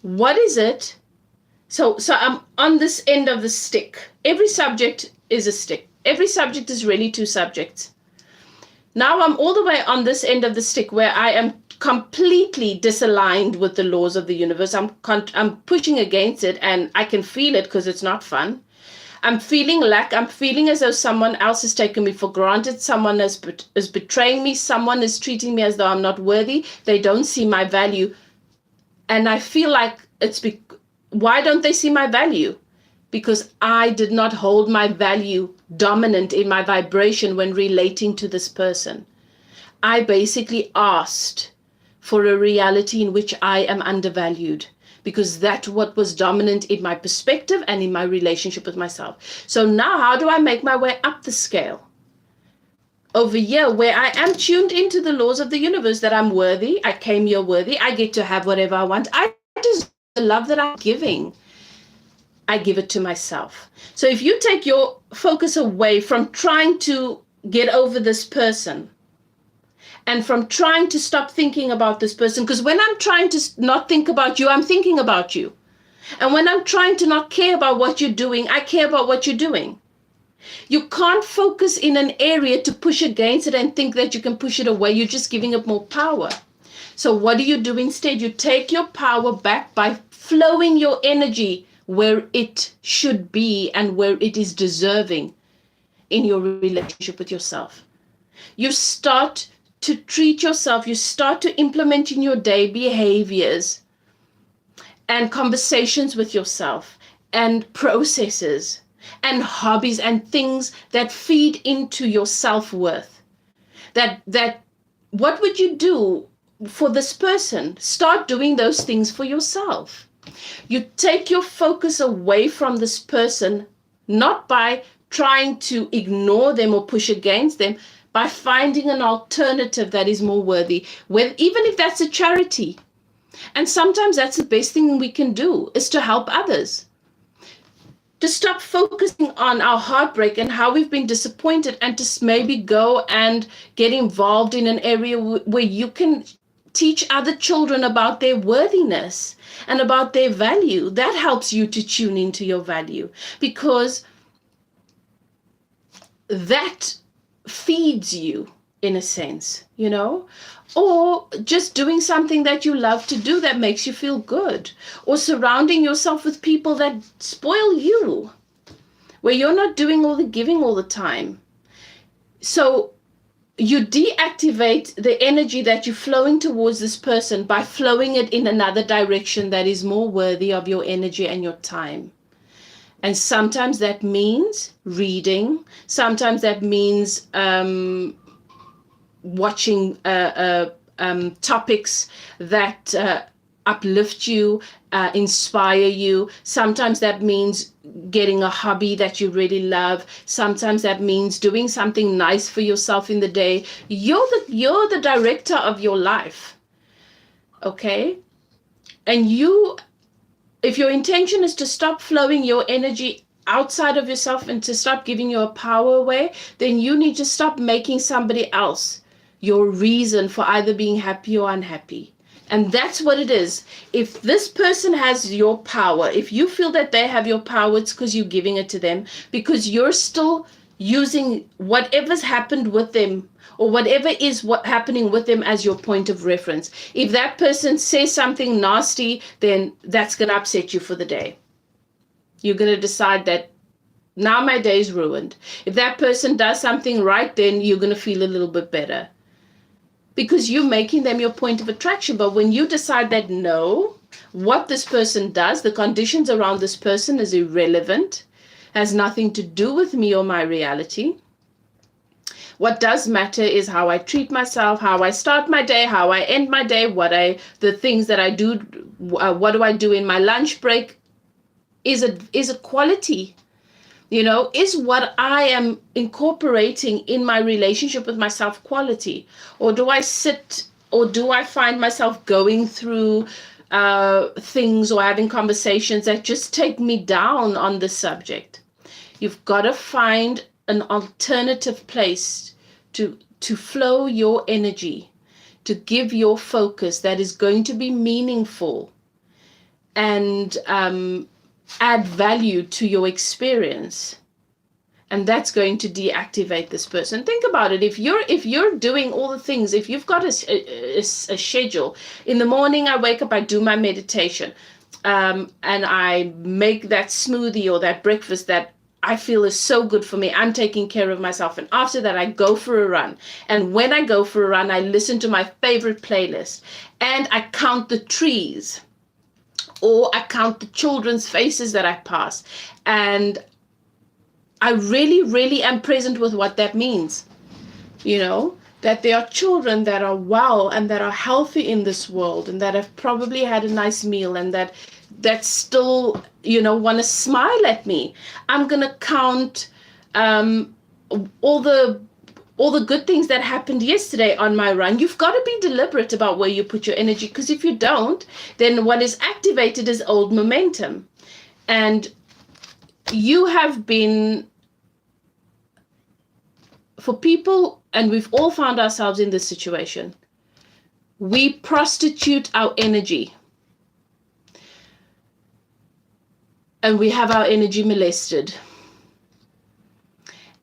what is it? So I'm on this end of the stick. Every subject is a stick. Every subject is really two subjects. Now I'm all the way on this end of the stick where I am completely disaligned with the laws of the universe. I'm pushing against it, and I can feel it because it's not fun. I'm feeling lack. I'm feeling as though someone else has taken me for granted. Someone is betraying me. Someone is treating me as though I'm not worthy. They don't see my value. And I feel like why don't they see my value? Because I did not hold my value dominant in my vibration when relating to this person. I basically asked for a reality in which I am undervalued, because that's what was dominant in my perspective and in my relationship with myself. So now how do I make my way up the scale? Over here, where I am tuned into the laws of the universe, that I'm worthy, I came here worthy, I get to have whatever I want. I deserve the love that I'm giving. I give it to myself. So if you take your focus away from trying to get over this person, and from trying to stop thinking about this person, because when I'm trying to not think about you, I'm thinking about you. And when I'm trying to not care about what you're doing, I care about what you're doing. You can't focus in an area to push against it and think that you can push it away. You're just giving it more power. So what do you do instead? You take your power back by flowing your energy where it should be and where it is deserving in your relationship with yourself. You start to treat yourself, you start to implement in your day behaviors and conversations with yourself and processes and hobbies and things that feed into your self-worth. That what would you do for this person? Start doing those things for yourself. You take your focus away from this person, not by trying to ignore them or push against them, by finding an alternative that is more worthy, even if that's a charity. And sometimes that's the best thing we can do, is to help others. To stop focusing on our heartbreak and how we've been disappointed, and to maybe go and get involved in an area where you can teach other children about their worthiness and about their value. That helps you to tune into your value, because that feeds you in a sense, or just doing something that you love to do that makes you feel good, or surrounding yourself with people that spoil you, where you're not doing all the giving all the time. So you deactivate the energy that you're flowing towards this person by flowing it in another direction that is more worthy of your energy and your time. And sometimes that means reading. Sometimes that means watching topics that uplift you, inspire you. Sometimes that means getting a hobby that you really love. Sometimes that means doing something nice for yourself in the day. You're the director of your life, okay? And if your intention is to stop flowing your energy outside of yourself and to stop giving your power away, then you need to stop making somebody else your reason for either being happy or unhappy. And that's what it is. If this person has your power, if you feel that they have your power, it's because you're giving it to them, because you're still using whatever's happened with them or whatever is happening with them as your point of reference. If that person says something nasty, then that's going to upset you for the day. You're going to decide that now my day is ruined. If that person does something right, then you're going to feel a little bit better, because you're making them your point of attraction. But when you decide that no, what this person does, the conditions around this person is irrelevant, has nothing to do with me or my reality. What does matter is how I treat myself, how I start my day, how I end my day, the things that I do, what do I do in my lunch break, is a quality, is what I am incorporating in my relationship with myself quality? Or do I sit, or do I find myself going through things or having conversations that just take me down on the subject? You've got to find an alternative place to flow your energy, to give your focus that is going to be meaningful and add value to your experience. And that's going to deactivate this person. Think about it. If you're doing all the things, if you've got a schedule, in the morning I wake up, I do my meditation, and I make that smoothie or that breakfast that I feel is so good for me. I'm taking care of myself. And after that, I go for a run. And when I go for a run, I listen to my favorite playlist and I count the trees, or I count the children's faces that I pass. And I really, really am present with what that means. You know, that there are children that are well and that are healthy in this world and that have probably had a nice meal and that still, you know, want to smile at me. I'm going to count all the good things that happened yesterday on my run. You've got to be deliberate about where you put your energy, because if you don't, then what is activated is old momentum. And you have been, for people, and we've all found ourselves in this situation, we prostitute our energy. And we have our energy molested.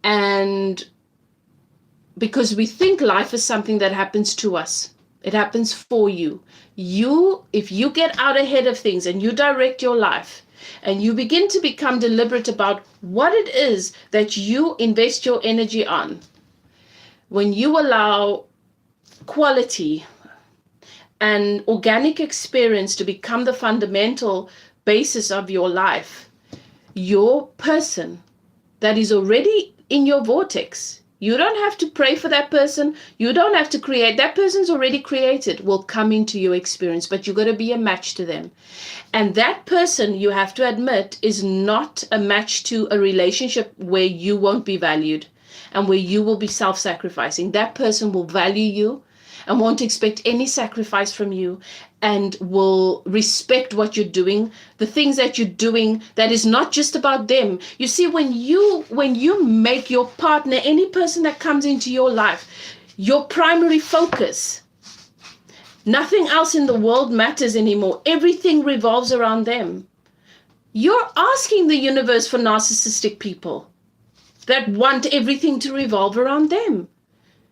And because we think life is something that happens to us. It happens for you. If you get out ahead of things and you direct your life and you begin to become deliberate about what it is that you invest your energy on, when you allow quality and organic experience to become the fundamental basis of your life, your person that is already in your vortex, you don't have to pray for that person, you don't have to create, that person's already created, will come into your experience, but you got to be a match to them. And that person, you have to admit, is not a match to a relationship where you won't be valued and where you will be self-sacrificing. That person will value you and won't expect any sacrifice from you, and will respect what you're doing, the things that you're doing that is not just about them. You see, when you make your partner, any person that comes into your life, your primary focus, nothing else in the world matters anymore. Everything revolves around them. You're asking the universe for narcissistic people that want everything to revolve around them.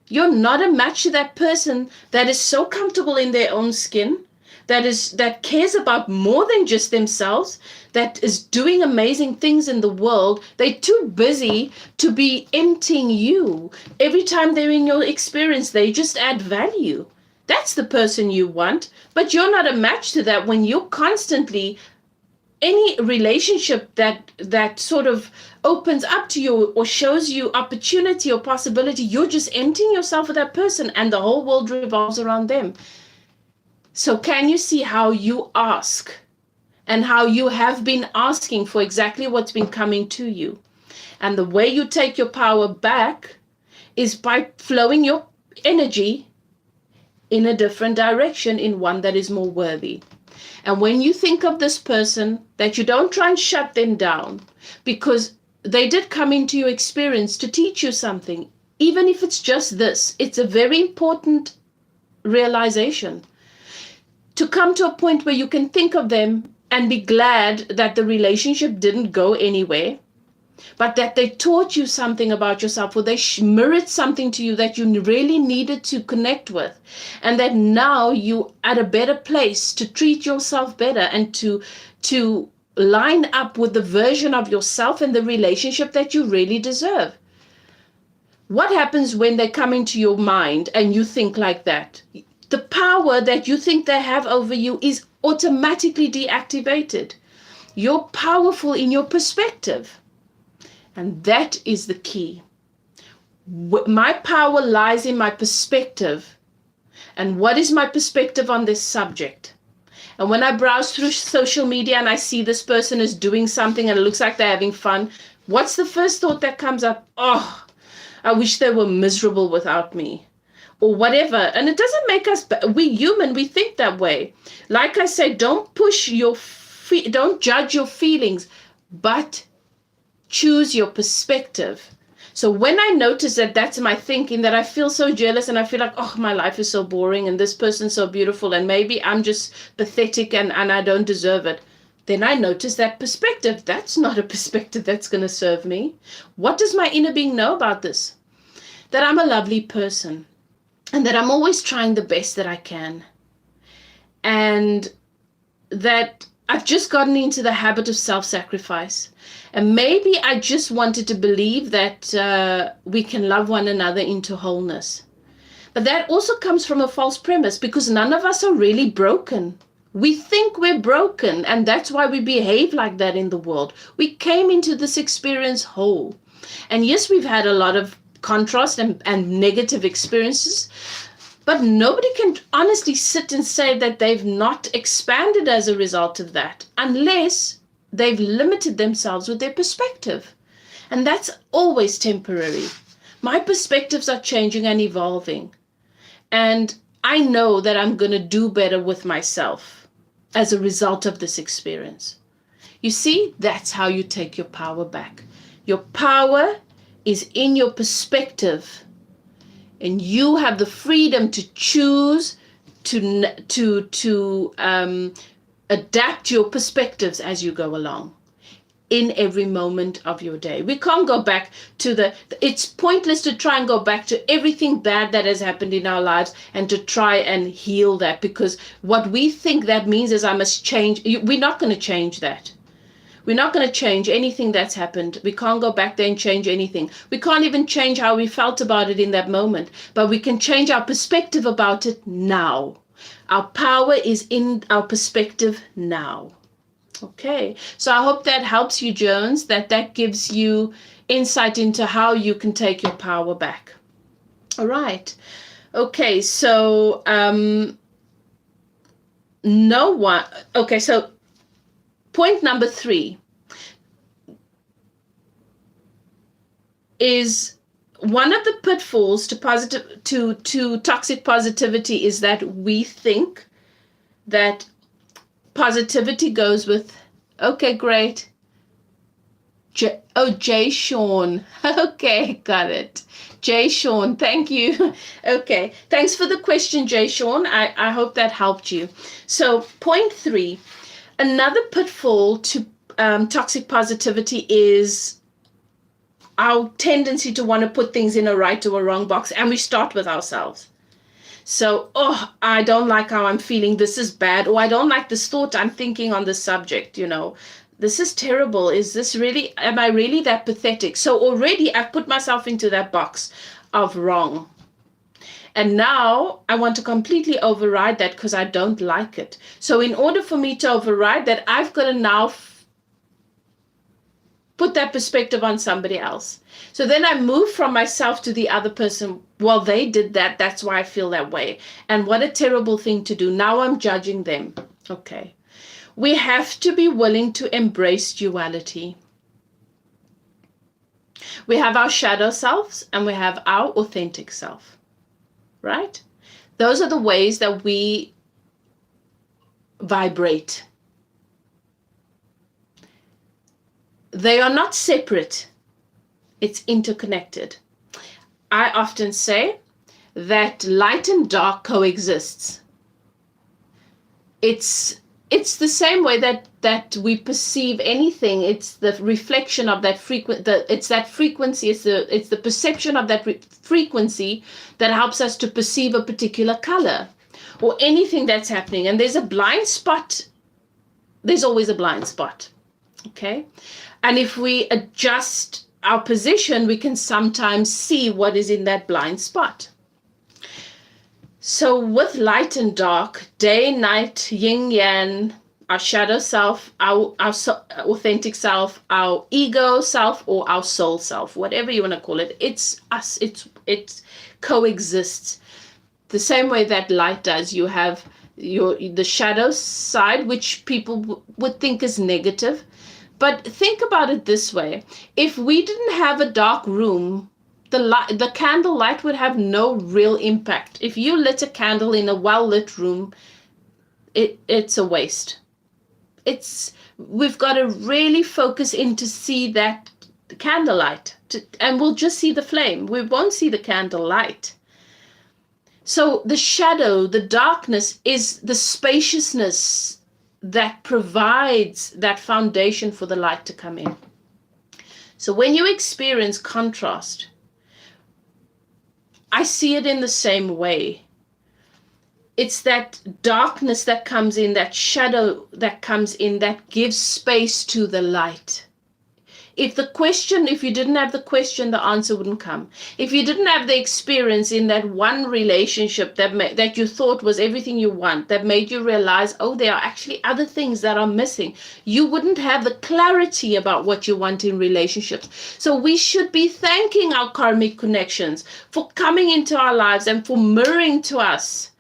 You're not a match to that person that is so comfortable in their own skin, that cares about more than just themselves, that is doing amazing things in the world. They're too busy to be emptying you. Every time they're in your experience, they just add value. That's the person you want, but you're not a match to that when you're constantly, any relationship that sort of opens up to you or shows you opportunity or possibility, you're just emptying yourself of that person and the whole world revolves around them. So can you see how you ask and how you have been asking for exactly what's been coming to you? And the way you take your power back is by flowing your energy in a different direction, in one that is more worthy. And when you think of this person, that you don't try and shut them down, because they did come into your experience to teach you something. Even if it's just this, it's a very important realization. To come to a point where you can think of them and be glad that the relationship didn't go anywhere, but that they taught you something about yourself, or they mirrored something to you that you really needed to connect with, and that now you at a better place to treat yourself better and to line up with the version of yourself and the relationship that you really deserve. What happens when they come into your mind and you think like that? The power that you think they have over you is automatically deactivated. You're powerful in your perspective. And that is the key. My power lies in my perspective. And what is my perspective on this subject? And when I browse through social media and I see this person is doing something and it looks like they're having fun, what's the first thought that comes up? Oh, I wish they were miserable without me. Or whatever. And it doesn't make us, we human, we think that way. Like I say, don't push don't judge your feelings, but choose your perspective. So when I notice that that's my thinking, that I feel so jealous and I feel like, oh, my life is so boring and this person's so beautiful and maybe I'm just pathetic and I don't deserve it, then I notice that perspective. That's not a perspective that's going to serve me. What does my inner being know about this? That I'm a lovely person and that I'm always trying the best that I can. And that I've just gotten into the habit of self-sacrifice. And maybe I just wanted to believe that we can love one another into wholeness. But that also comes from a false premise, because none of us are really broken. We think we're broken, and that's why we behave like that in the world. We came into this experience whole. And yes, we've had a lot of contrast and negative experiences, but nobody can honestly sit and say that they've not expanded as a result of that, unless they've limited themselves with their perspective. And that's always temporary. My perspectives are changing and evolving. And I know that I'm going to do better with myself as a result of this experience. You see, that's how you take your power back. Your power is in your perspective, and you have the freedom to choose to adapt your perspectives as you go along in every moment of your day. We can't go back to it's pointless to try and go back to everything bad that has happened in our lives and to try and heal that, because what we think that means is I must change. We're not going to change that. We're not going to change anything that's happened. We can't go back there and change anything. We can't even change how we felt about it in that moment, but we can change our perspective about it now. Our power is in our perspective now. Okay, so I hope that helps you, Jones, that gives you insight into how you can take your power back. All right. Okay, so so point number 3 is one of the pitfalls to toxic positivity is that we think that positivity goes with, okay, great. Jay Sean. Okay, got it. Jay Sean, thank you. Okay, thanks for the question, Jay Sean. I hope that helped you. So point 3, another pitfall to toxic positivity is our tendency to want to put things in a right or a wrong box, and we start with ourselves. So, I don't like how I'm feeling. This is bad. Or I don't like this thought I'm thinking on this subject, This is terrible. Am I really that pathetic? So already I've put myself into that box of wrong. And now I want to completely override that because I don't like it. So in order for me to override that, I've got to now put that perspective on somebody else. So then I move from myself to the other person. Well, they did that. That's why I feel that way. And what a terrible thing to do. Now I'm judging them. Okay. We have to be willing to embrace duality. We have our shadow selves and we have our authentic self. Right? Those are the ways that we vibrate. They are not separate. It's interconnected. I often say that light and dark coexists. It's the same way that we perceive anything. It's the reflection of that it's that frequency. It's the perception of that frequency that helps us to perceive a particular color or anything that's happening. And there's a blind spot. There's always a blind spot. Okay. And if we adjust our position, we can sometimes see what is in that blind spot. So with light and dark, day, night, yin, yang, our shadow self, our authentic self, our ego self, or our soul self, whatever you want to call it, it's us. It coexists. The same way that light does. You have the shadow side, which people would think is negative. But think about it this way. If we didn't have a dark room, the candle light would have no real impact. If you lit a candle in a well-lit room, it's a waste. We've got to really focus in to see that candlelight, and we'll just see the flame. We won't see the candle light. So the shadow, the darkness, is the spaciousness that provides that foundation for the light to come in. So when you experience contrast, I see it in the same way. It's that darkness that comes in, that shadow that comes in, that gives space to the light. If you didn't have the question, the answer wouldn't come. If you didn't have the experience in that one relationship that you thought was everything you want, that made you realize, oh, there are actually other things that are missing, you wouldn't have the clarity about what you want in relationships. So we should be thanking our karmic connections for coming into our lives and for mirroring to us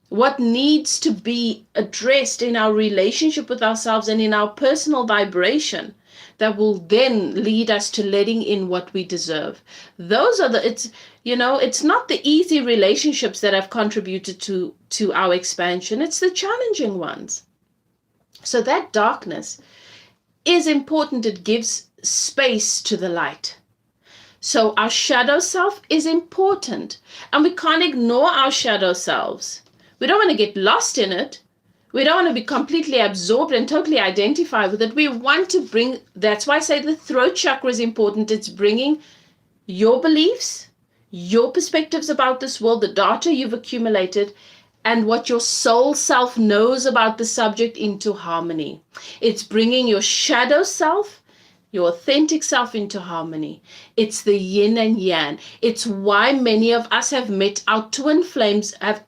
what needs to be addressed in our relationship with ourselves and in our personal vibration, that will then lead us to letting in what we deserve. It's not the easy relationships that have contributed to our expansion. It's the challenging ones. So that darkness is important. It gives space to the light. So our shadow self is important, and we can't ignore our shadow selves. We don't want to get lost in it. We don't want to be completely absorbed and totally identify with it. We want to bring, that's why I say the throat chakra is important. It's bringing your beliefs, your perspectives about this world, the data you've accumulated, and what your soul self knows about the subject into harmony. It's bringing your shadow self, your authentic self into harmony. It's the yin and yang. It's why many of us have met our twin flames, have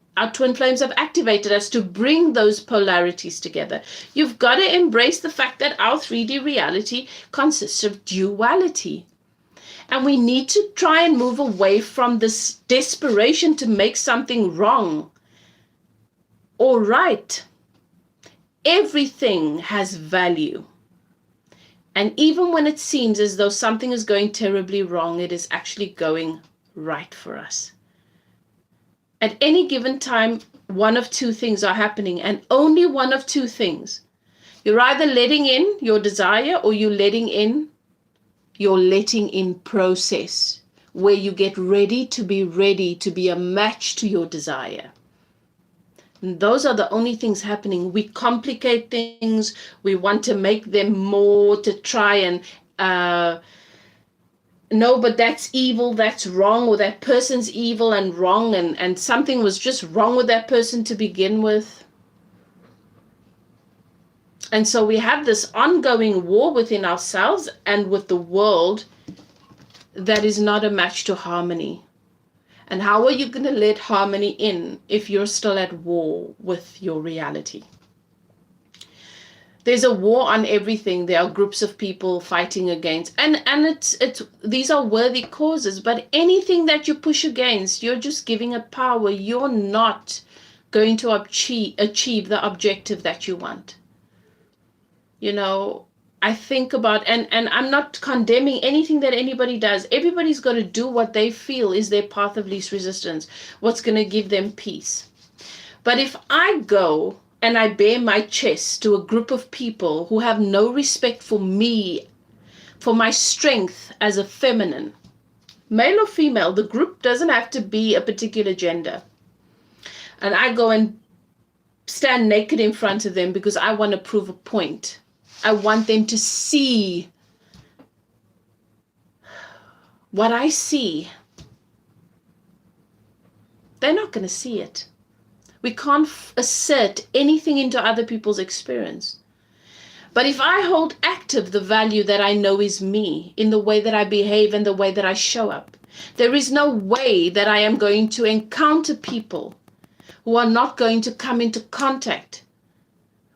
activated us to bring those polarities together. You've got to embrace the fact that our 3D reality consists of duality. And we need to try and move away from this desperation to make something wrong or right. Everything has value. And even when it seems as though something is going terribly wrong, it is actually going right for us. At any given time, one of two things are happening, and only one of two things. You're either letting in your desire, or you're letting in process, where you get ready to be a match to your desire. And those are the only things happening. We complicate things. We want to make them more, to try and no, but that's evil, that's wrong, or that person's evil and wrong, and something was just wrong with that person to begin with. And so we have this ongoing war within ourselves and with the world that is not a match to harmony. And how are you going to let harmony in if you're still at war with your reality? There's a war on everything. There are groups of people fighting against, and it's these are worthy causes, but anything that you push against, you're just giving it power. You're not going to achieve the objective that you want. I think about, and I'm not condemning anything that anybody does. Everybody's got to do what they feel is their path of least resistance, what's going to give them peace. But if I go and I bare my chest to a group of people who have no respect for me, for my strength as a feminine, male or female, the group doesn't have to be a particular gender. And I go and stand naked in front of them because I want to prove a point. I want them to see what I see. They're not going to see it. We can't assert anything into other people's experience. But if I hold active the value that I know is me, in the way that I behave and the way that I show up, there is no way that I am going to encounter people who are not going to come into contact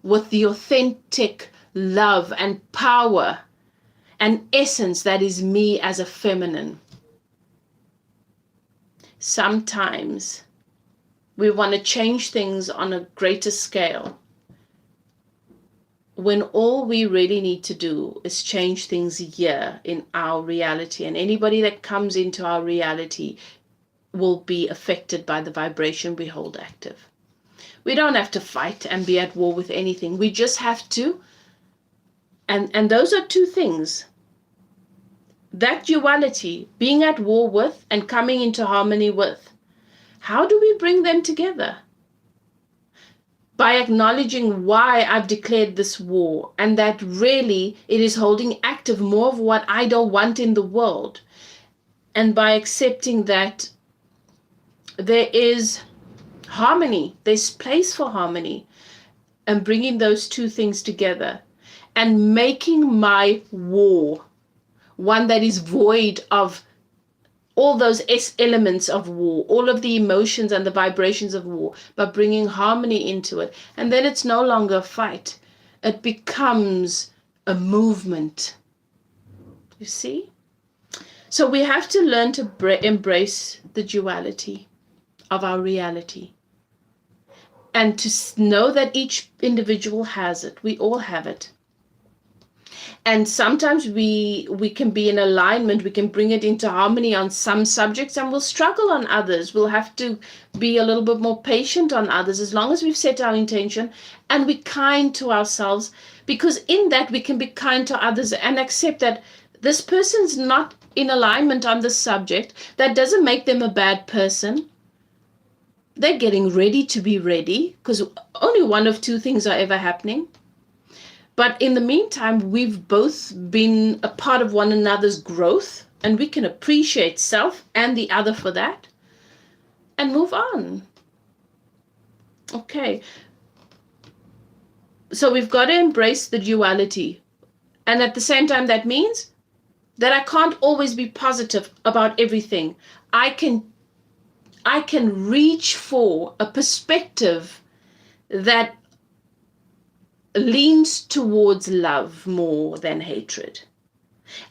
with the authentic love and power and essence that is me as a feminine. Sometimes we want to change things on a greater scale, when all we really need to do is change things here in our reality. And anybody that comes into our reality will be affected by the vibration we hold active. We don't have to fight and be at war with anything. We just have to, and those are two things. That duality, being at war with and coming into harmony with. How do we bring them together? By acknowledging why I've declared this war, and that really it is holding active more of what I don't want in the world. And by accepting that there is harmony. There's place for harmony, and bringing those two things together and making my war one that is void of all those elements of war, all of the emotions and the vibrations of war, but bringing harmony into it. And then it's no longer a fight. It becomes a movement. You see? So we have to learn to embrace the duality of our reality. And to know that each individual has it. We all have it. And sometimes we can be in alignment, we can bring it into harmony on some subjects, and we'll struggle on others. We'll have to be a little bit more patient on others, as long as we've set our intention and we're kind to ourselves, because in that we can be kind to others and accept that this person's not in alignment on this subject. That doesn't make them a bad person. They're getting ready to be ready, because only one of two things are ever happening. But in the meantime, we've both been a part of one another's growth, and we can appreciate self and the other for that and move on. Okay. So we've got to embrace the duality. And at the same time, that means that I can't always be positive about everything. I can reach for a perspective that leans towards love more than hatred.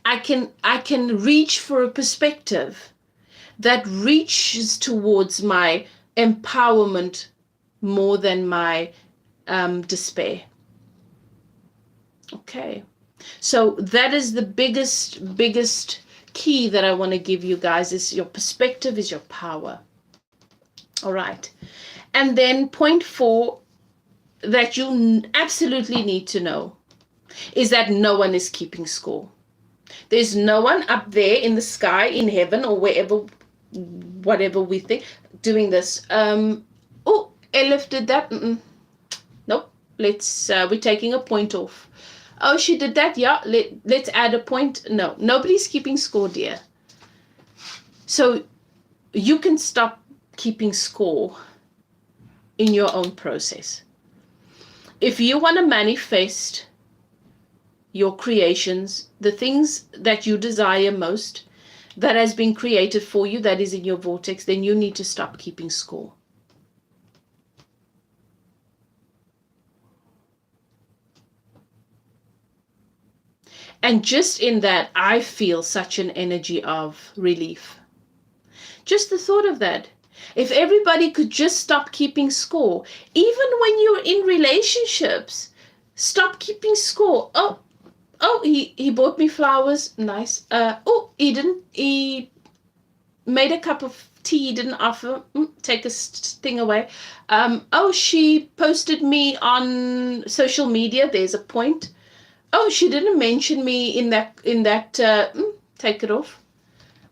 I can reach for a perspective that reaches towards my empowerment more than my despair. Okay. So that is the biggest key that I want to give you guys, is your perspective is your power. All right. And then point 4 that you absolutely need to know is that no one is keeping score. There's no one up there in the sky, in heaven, or wherever, whatever we think, doing this. Oh, Elif did that. Nope. We're taking a point off. Oh, she did that. Yeah, let's add a point. No, nobody's keeping score, dear. So you can stop keeping score in your own process. If you want to manifest your creations, the things that you desire most, that has been created for you, that is in your vortex, then you need to stop keeping score. And just in that, I feel such an energy of relief. Just the thought of that. If everybody could just stop keeping score, even when you're in relationships, stop keeping score. Oh, he bought me flowers. Nice. He made a cup of tea, he didn't offer. Take this thing away. She posted me on social media. There's a point. Oh, she didn't mention me in that. Take it off.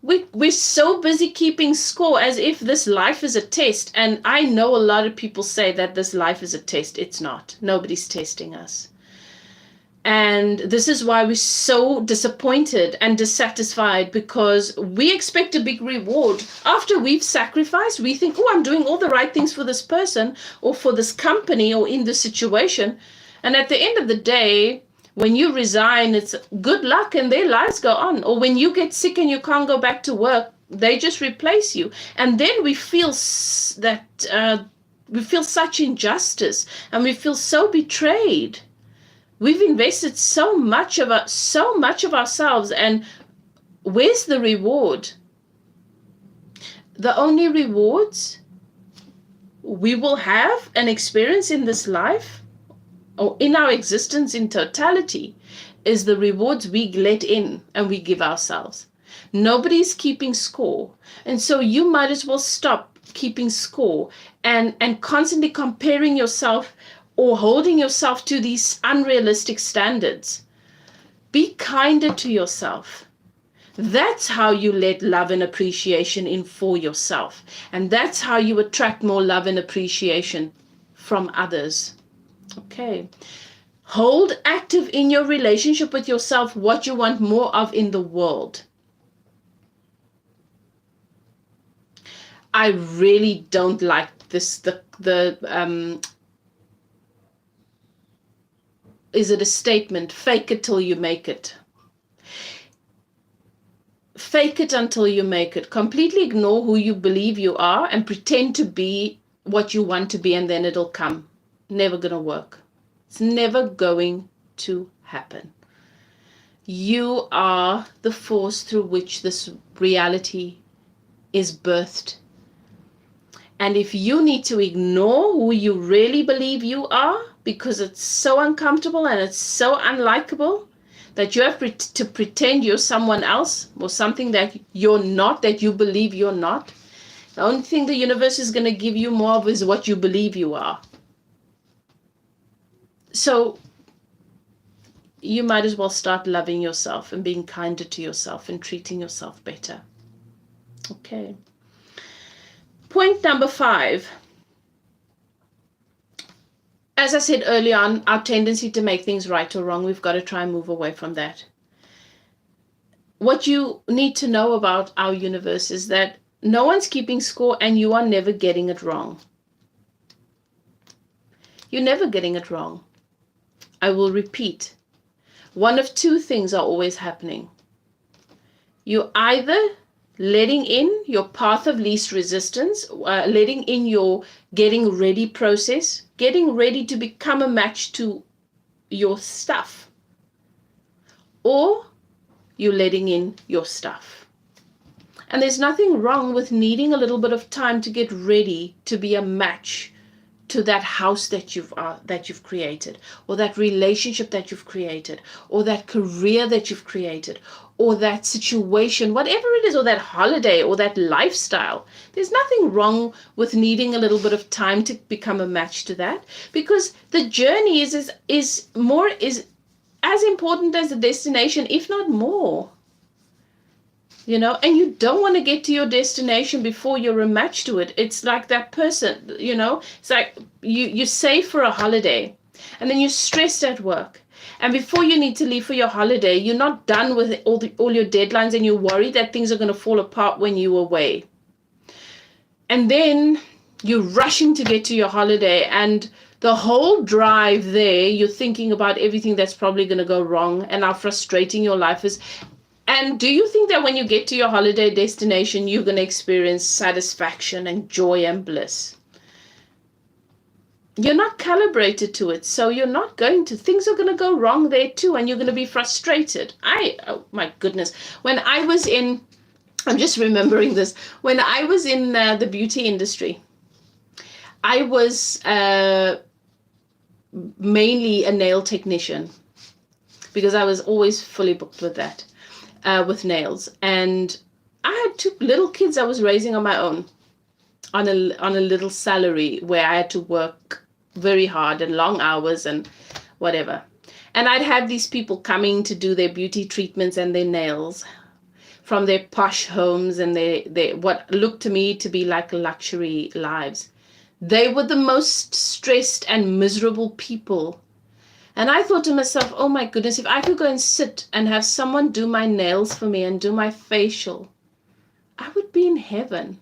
We're so busy keeping score as if this life is a test. And I know a lot of people say that this life is a test. It's not. Nobody's testing us. And this is why we're so disappointed and dissatisfied, because we expect a big reward. After we've sacrificed, we think, I'm doing all the right things for this person or for this company or in this situation. And at the end of the day, when you resign, it's good luck and their lives go on. Or when you get sick and you can't go back to work, they just replace you. And then we feel we feel such injustice and we feel so betrayed. We've invested so much of ourselves, and where's the reward? The only rewards we will have and experience in this life, or in our existence in totality, is the rewards we let in and we give ourselves. Nobody's keeping score. And so you might as well stop keeping score and constantly comparing yourself or holding yourself to these unrealistic standards. Be kinder to yourself. That's how you let love and appreciation in for yourself. And that's how you attract more love and appreciation from others. Okay. Hold active in your relationship with yourself what you want more of in the world. I really don't like this, is it a statement? Fake it till you make it. Fake it until you make it. Completely ignore who you believe you are and pretend to be what you want to be, and then it'll come. Never gonna work. It's never going to happen. You are the force through which this reality is birthed. And if you need to ignore who you really believe you are because it's so uncomfortable and it's so unlikable that you have to pretend you're someone else or something that you're not, that you believe you're not, the only thing the universe is going to give you more of is what you believe you are. So you might as well start loving yourself and being kinder to yourself and treating yourself better. Okay. Point number 5. As I said earlier on, our tendency to make things right or wrong, we've got to try and move away from that. What you need to know about our universe is that no one's keeping score and you are never getting it wrong. You're never getting it wrong. I will repeat. One of two things are always happening. You're either letting in your path of least resistance, letting in your getting ready process, getting ready to become a match to your stuff, or you're letting in your stuff. And there's nothing wrong with needing a little bit of time to get ready to be a match to that house that you've created, or that relationship that you've created, or that career that you've created, or that situation, whatever it is, or that holiday, or that lifestyle. There's nothing wrong with needing a little bit of time to become a match to that, because the journey is as important as the destination, if not more. You know, and you don't want to get to your destination before you're a match to it. It's like that person, you know, it's like you save for a holiday and then you're stressed at work. And before you need to leave for your holiday, you're not done with all your deadlines and you're worried that things are going to fall apart when you're away. And then you're rushing to get to your holiday, and the whole drive there, you're thinking about everything that's probably going to go wrong and how frustrating your life is. And do you think that when you get to your holiday destination, you're going to experience satisfaction and joy and bliss? You're not calibrated to it, so you're not going to. Things are going to go wrong there too, and you're going to be frustrated. Oh my goodness. When I was in, I'm just remembering this, when I was in the beauty industry, I was mainly a nail technician because I was always fully booked with that. With nails, and I had 2 little kids I was raising on my own, on a little salary where I had to work very hard and long hours and whatever. And I'd have these people coming to do their beauty treatments and their nails from their posh homes and their what looked to me to be like luxury lives. They were the most stressed and miserable people. And I thought to myself, oh my goodness, if I could go and sit and have someone do my nails for me and do my facial, I would be in heaven.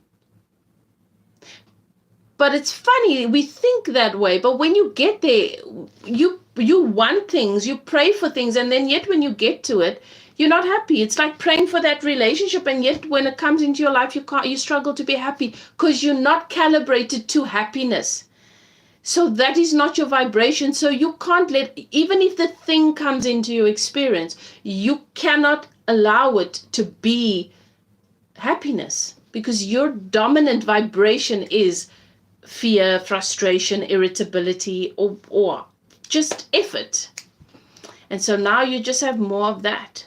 But it's funny, we think that way, but when you get there, you want things, you pray for things, and then yet when you get to it, you're not happy. It's like praying for that relationship, and yet when it comes into your life, you struggle to be happy because you're not calibrated to happiness. So that is not your vibration. So you can't even if the thing comes into your experience, you cannot allow it to be happiness, because your dominant vibration is fear, frustration, irritability, or just effort. And so now you just have more of that.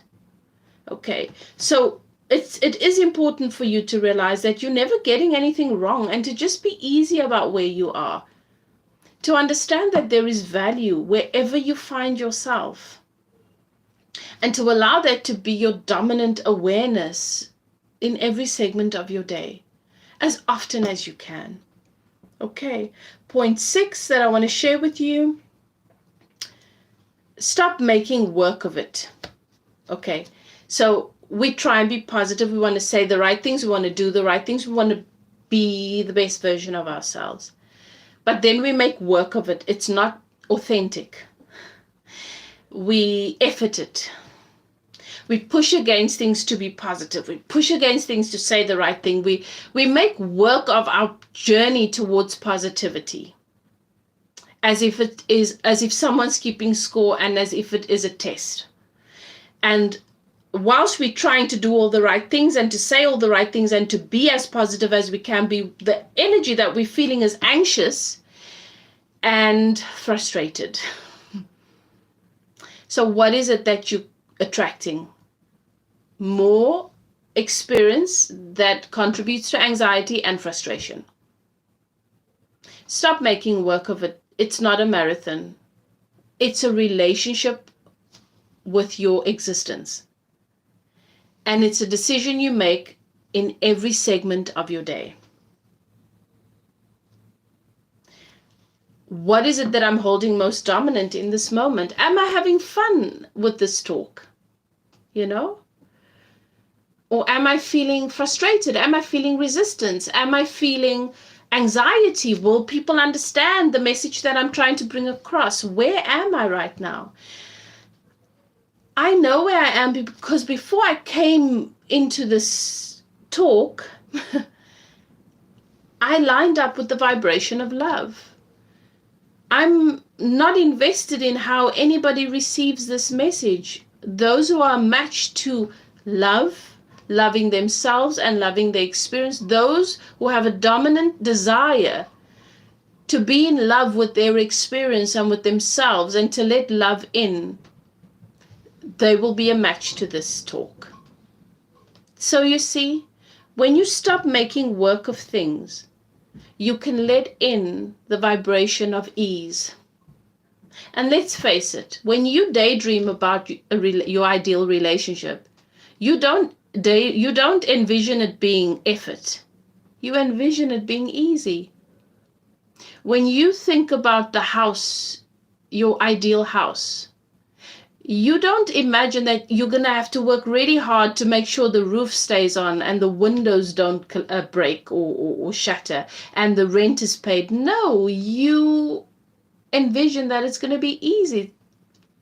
Okay, so it is important for you to realize that you're never getting anything wrong, and to just be easy about where you are. To understand that there is value wherever you find yourself, and to allow that to be your dominant awareness in every segment of your day, as often as you can. Okay, point 6 that I want to share with you: stop making work of it. Okay, so we try and be positive. We want to say the right things. We want to do the right things. We want to be the best version of ourselves. But then we make work of it. It's not authentic. We effort it. We push against things to be positive. We push against things to say the right thing. We make work of our journey towards positivity, as if someone's keeping score and as if it is a test. And whilst we're trying to do all the right things and to say all the right things and to be as positive as we can be, the energy that we're feeling is anxious and frustrated. So what is it that you're attracting? More experience that contributes to anxiety and frustration. Stop making work of it. It's not a marathon. It's a relationship with your existence. And it's a decision you make in every segment of your day. What is it that I'm holding most dominant in this moment? Am I having fun with this talk? You know? Or am I feeling frustrated? Am I feeling resistance? Am I feeling anxiety? Will people understand the message that I'm trying to bring across? Where am I right now? I know where I am because before I came into this talk, I lined up with the vibration of love. I'm not invested in how anybody receives this message. Those who are matched to love, loving themselves and loving their experience, those who have a dominant desire to be in love with their experience and with themselves and to let love in, they will be a match to this talk. So you see, when you stop making work of things, you can let in the vibration of ease. And let's face it, when you daydream about your ideal relationship, you don't envision it being effort. You envision it being easy. When you think about the house, your ideal house, you don't imagine that you're going to have to work really hard to make sure the roof stays on and the windows don't break or shatter and the rent is paid. No, you envision that it's going to be easy.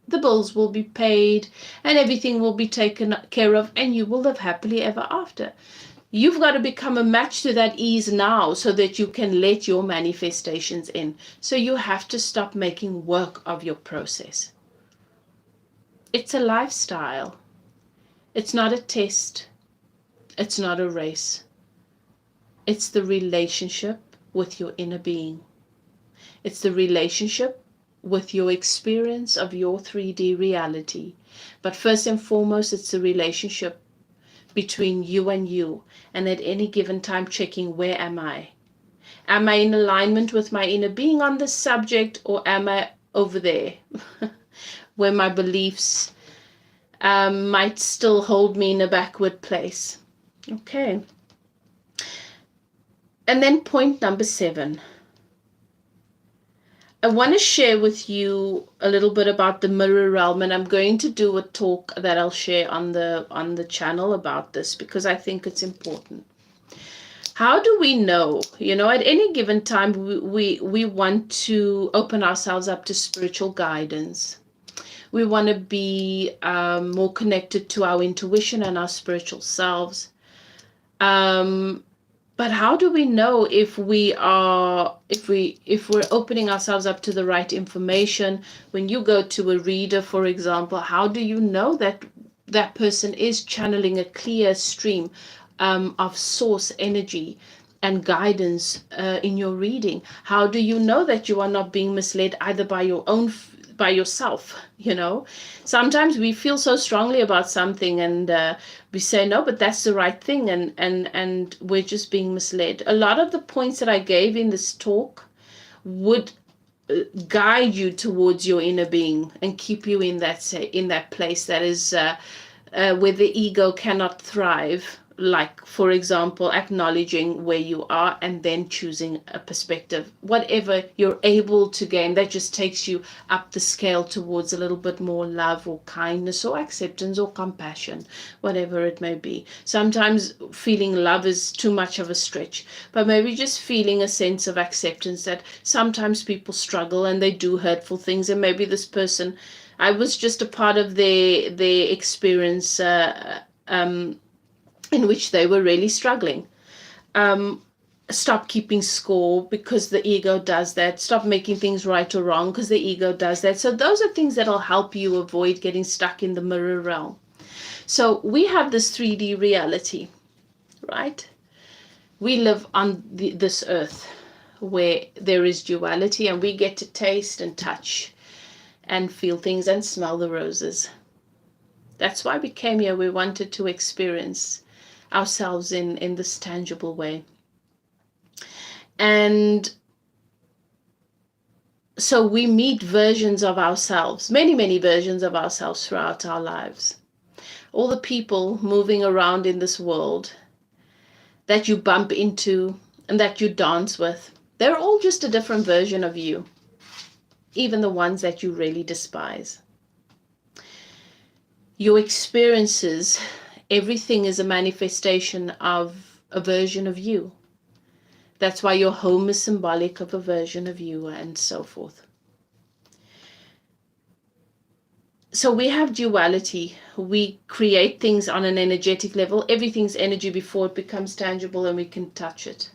The bills will be paid and everything will be taken care of and you will live happily ever after. You've got to become a match to that ease now so that you can let your manifestations in. So you have to stop making work of your process. It's a lifestyle. It's not a test. It's not a race. It's the relationship with your inner being. It's the relationship with your experience of your 3D reality. But first and foremost, it's the relationship between you and at any given time checking, where am I? Am I in alignment with my inner being on this subject, or am I over there where my beliefs might still hold me in a backward place? Okay. And then point number 7. I want to share with you a little bit about the mirror realm, and I'm going to do a talk that I'll share on the channel about this because I think it's important. How do we know? You know, at any given time, we want to open ourselves up to spiritual guidance. We want to be more connected to our intuition and our spiritual selves. But how do we know if we're opening ourselves up to the right information? When you go to a reader, for example, how do you know that that person is channeling a clear stream of source energy and guidance in your reading? How do you know that you are not being misled either by yourself? You know, sometimes we feel so strongly about something and we say, no, but that's the right thing, and we're just being misled. A lot of the points that I gave in this talk would guide you towards your inner being and keep you in that place that is where the ego cannot thrive, like, for example, acknowledging where you are and then choosing a perspective. Whatever you're able to gain, that just takes you up the scale towards a little bit more love or kindness or acceptance or compassion, whatever it may be. Sometimes feeling love is too much of a stretch, but maybe just feeling a sense of acceptance that sometimes people struggle and they do hurtful things, and maybe this person, I was just a part of their experience in which they were really struggling. Stop keeping score because the ego does that. Stop making things right or wrong because the ego does that. So those are things that'll help you avoid getting stuck in the mirror realm. So we have this 3D reality, right? We live on this earth where there is duality, and we get to taste and touch and feel things and smell the roses. That's why we came here. We wanted to experience ourselves in this tangible way. And so we meet versions of ourselves, many versions of ourselves throughout our lives. All the people moving around in this world that you bump into and that you dance with, they're all just a different version of you, even the ones that you really despise. Your experiences, everything is a manifestation of a version of you. That's why your home is symbolic of a version of you, and so forth. So we have duality. We create things on an energetic level. Everything's energy before it becomes tangible and we can touch it.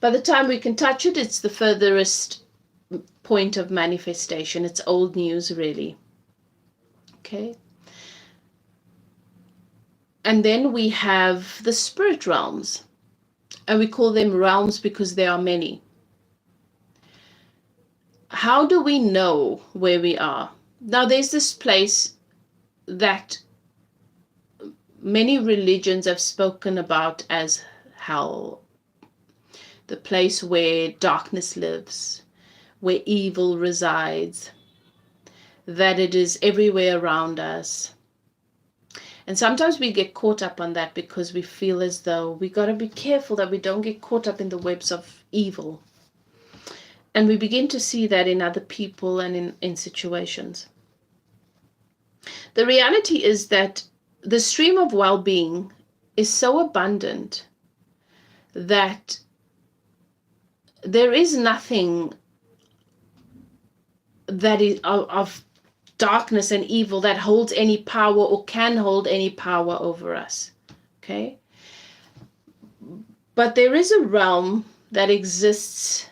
By the time we can touch it, it's the furthest point of manifestation. It's old news, really. Okay. And then we have the spirit realms. And we call them realms because there are many. How do we know where we are? Now, there's this place that many religions have spoken about as hell. The place where darkness lives, where evil resides, that it is everywhere around us. And sometimes we get caught up on that because we feel as though we got to be careful that we don't get caught up in the webs of evil. And we begin to see that in other people and in situations. The reality is that the stream of well-being is so abundant that there is nothing that is of darkness and evil that holds any power or can hold any power over us. Okay? But there is a realm that exists,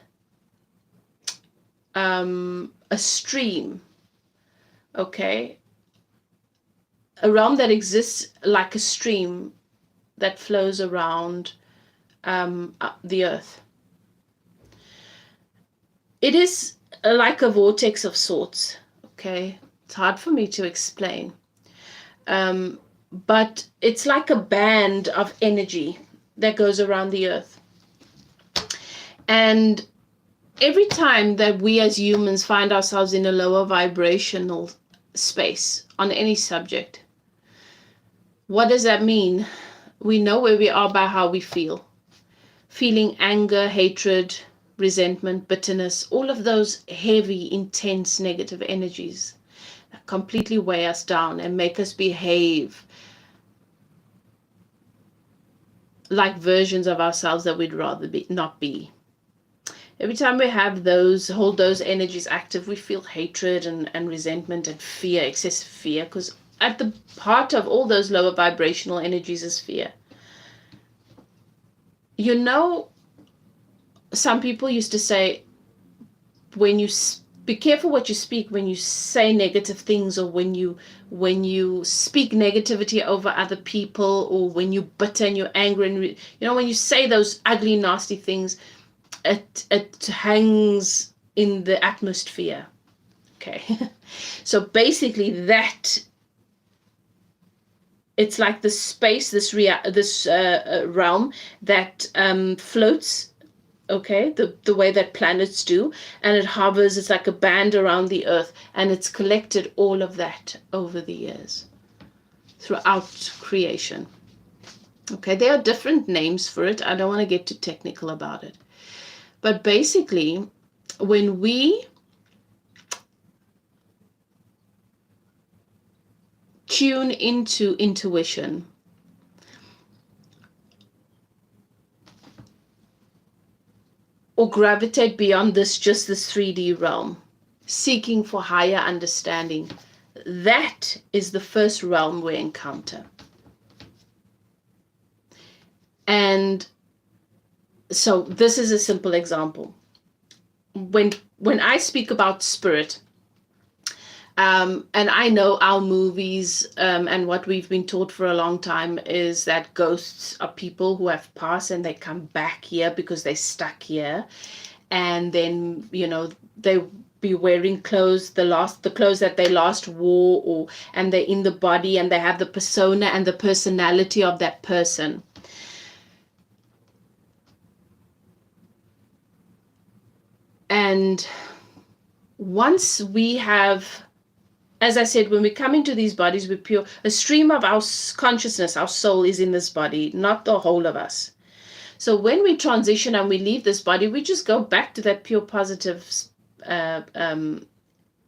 a stream, okay? A realm that exists like a stream that flows around the earth. It is like a vortex of sorts, okay? It's hard for me to explain. But it's like a band of energy that goes around the earth. And every time that we as humans find ourselves in a lower vibrational space on any subject, what does that mean? We know where we are by how we feel. Feeling anger, hatred, resentment, bitterness, all of those heavy, intense, negative energies that completely weigh us down and make us behave like versions of ourselves that we'd rather not be. Every time we have hold those energies active, we feel hatred and resentment and fear, excessive fear, because at the heart of all those lower vibrational energies is fear. You know, some people used to say, when you be careful what you speak when you say negative things, or when you speak negativity over other people, or when you're bitter and you're angry, and when you say those ugly, nasty things, it hangs in the atmosphere. Okay. So basically that it's like the space, this realm that floats, okay, the way that planets do, and it hovers. It's like a band around the earth, and it's collected all of that over the years throughout creation. Okay, there are different names for it. I don't want to get too technical about it. But basically, when we tune into intuition, or gravitate beyond just this 3D realm, seeking for higher understanding, that is the first realm we encounter. And so this is a simple example. When I speak about spirit, and I know our movies and what we've been taught for a long time is that ghosts are people who have passed and they come back here because they're stuck here. And then, they be wearing clothes, the clothes that they last wore, and they're in the body and they have the persona and the personality of that person. And once we have, as I said, when we come into these bodies, we're pure. A stream of our consciousness, our soul is in this body, not the whole of us. So when we transition and we leave this body, we just go back to that pure positive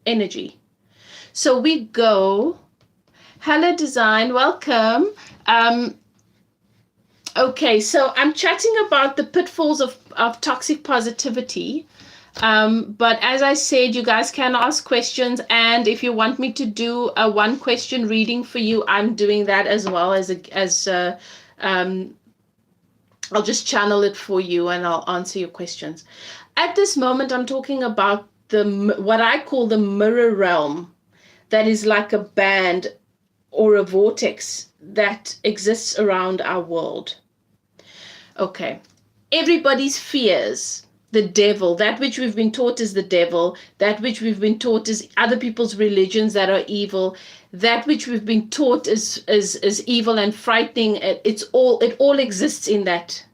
energy. So we go, hello design, welcome. Okay, so I'm chatting about the pitfalls of toxic positivity. But as I said, you guys can ask questions, and if you want me to do a 1 question reading for you, I'm doing that as well I'll just channel it for you and I'll answer your questions. At this moment, I'm talking about what I call the mirror realm, that is like a band or a vortex that exists around our world. Okay, everybody's fears the devil, that which we've been taught is the devil, that which we've been taught is other people's religions that are evil, that which we've been taught is evil and frightening. It all exists in that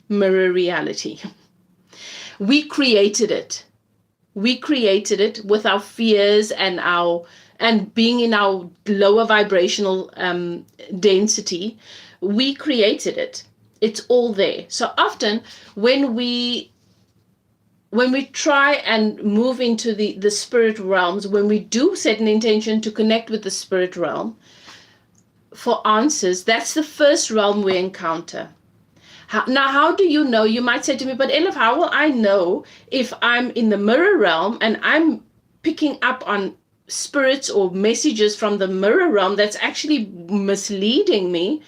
mirror reality. We created it. We created it with our fears and being in our lower vibrational density. We created it. It's all there. So often when we try and move into the spirit realms, when we do set an intention to connect with the spirit realm for answers, that's the first realm we encounter. How do you know? You might say to me, but Elif, how will I know if I'm in the mirror realm and I'm picking up on spirits or messages from the mirror realm that's actually misleading me?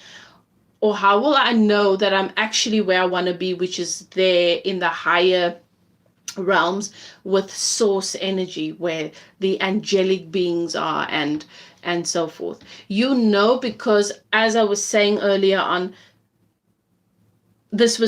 Or how will I know that I'm actually where I want to be, which is there in the higher realms with source energy, where the angelic beings are and so forth? Because as I was saying earlier on, this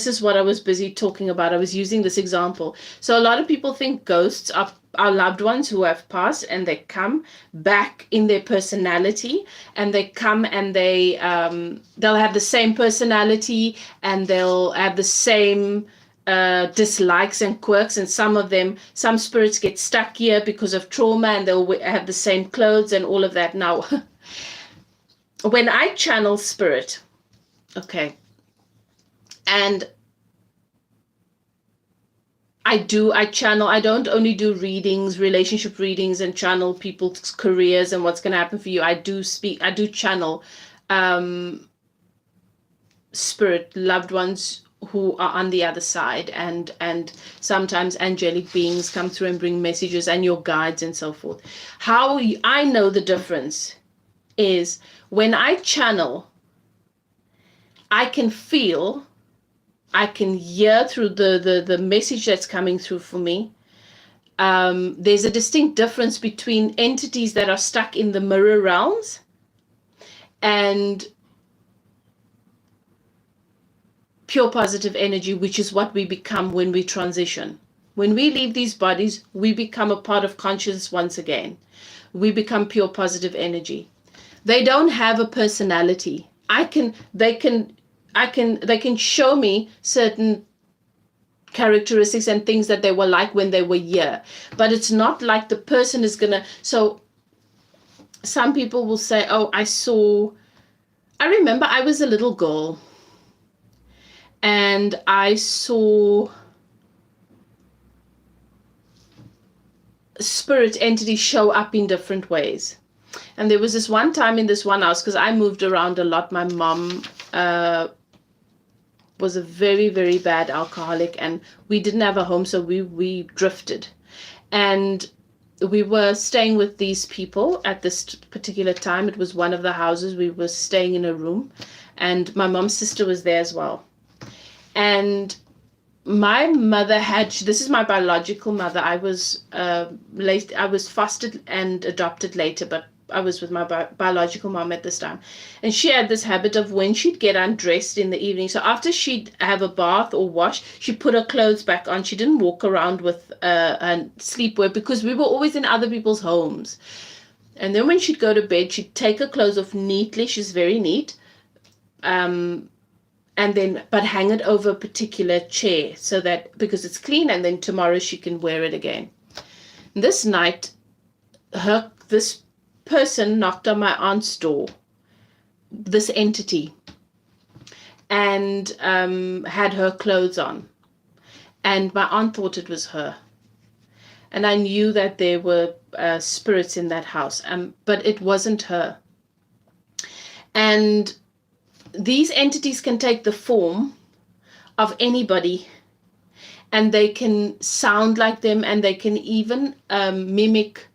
is what I was busy talking about. I was using this example. So a lot of people think ghosts are our loved ones who have passed, and they come back in their personality, and they come and they'll have the same personality, and they'll have the same dislikes and quirks, and some spirits get stuck here because of trauma, and they'll have the same clothes and all of that. Now, when I channel spirit, okay, and I don't only do readings, relationship readings, and channel people's careers and what's going to happen for you. I do channel spirit, loved ones who are on the other side, and sometimes angelic beings come through and bring messages, and your guides and so forth. How I know the difference is when I channel, I can feel, I can hear through the message that's coming through for me. There's a distinct difference between entities that are stuck in the mirror realms and pure positive energy, which is what we become when we transition. When we leave these bodies, we become a part of consciousness once again. We become pure positive energy. They don't have a personality. They can show me certain characteristics and things that they were like when they were here, but it's not like the person is gonna. So some people will say, oh, I saw I remember I was a little girl and I saw spirit entities show up in different ways. And there was this one time in this one house, because I moved around a lot. My mom was a very, very bad alcoholic, and we didn't have a home, so we drifted. And we were staying with these people at this particular time. It was one of the houses. We were staying in a room, and my mom's sister was there as well. And my mother this is my biological mother. I was late. I was fostered and adopted later, but I was with my biological mom at this time. And she had this habit of, when she'd get undressed in the evening, so after she'd have a bath or wash, she'd put her clothes back on. She didn't walk around with sleepwear, because we were always in other people's homes. And then when she'd go to bed, she'd take her clothes off neatly. She's very neat. And then, but hang it over a particular chair, so that, because it's clean, and then tomorrow she can wear it again. This night, this person knocked on my aunt's door, this entity, and had her clothes on. And my aunt thought it was her. And I knew that there were spirits in that house, but it wasn't her. And these entities can take the form of anybody, and they can sound like them, and they can even mimic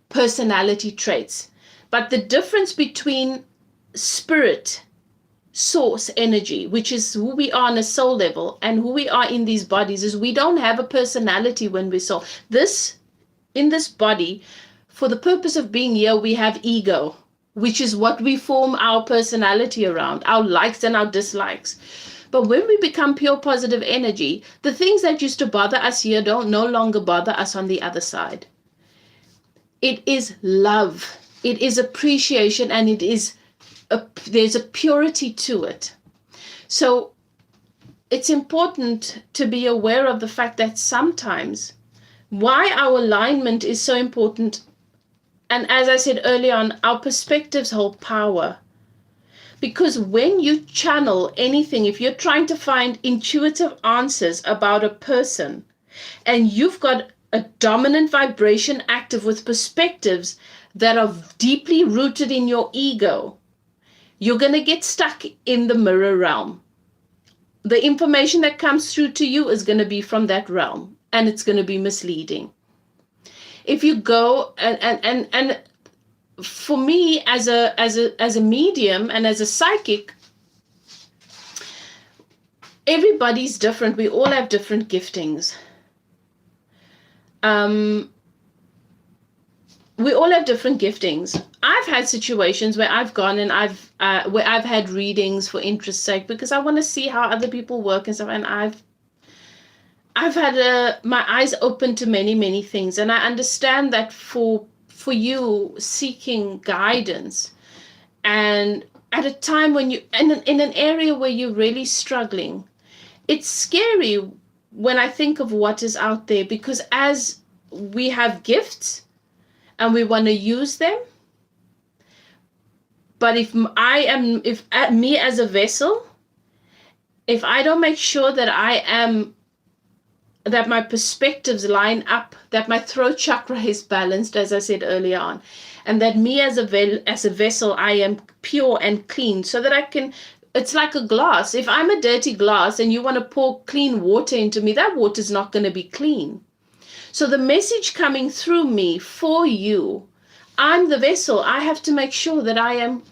personality traits. But the difference between spirit, source energy, which is who we are on a soul level, and who we are in these bodies, is we don't have a personality when we're soul. In this body, for the purpose of being here, we have ego, which is what we form our personality around, our likes and our dislikes. But when we become pure positive energy, the things that used to bother us here don't no longer bother us on the other side. It is love, it is appreciation, and there's a purity to it. So it's important to be aware of the fact that sometimes, why our alignment is so important. And as I said earlier on, our perspectives hold power. Because when you channel anything, if you're trying to find intuitive answers about a person, and you've got a dominant vibration active with perspectives that are deeply rooted in your ego, you're going to get stuck in the mirror realm. The information that comes through to you is going to be from that realm, and it's going to be misleading. If you go and for me as a medium and as a psychic, everybody's different. We all have different giftings. We all have different giftings. I've had situations where I've gone and I've had readings for interest's sake, because I want to see how other people work and stuff, and I've had my eyes open to many, many things. And I understand that for you seeking guidance, and at a time when you, in an area where you're really struggling, it's scary when I think of what is out there, because as we have gifts and we want to use them, but if me as a vessel, if I don't make sure that that my perspectives line up, that my throat chakra is balanced, as I said earlier on, and that me as a vessel, I am pure and clean, so that I can, it's like a glass. If I'm a dirty glass and you want to pour clean water into me, that water is not going to be clean. So the message coming through me for you, I'm the vessel. I have to make sure that I am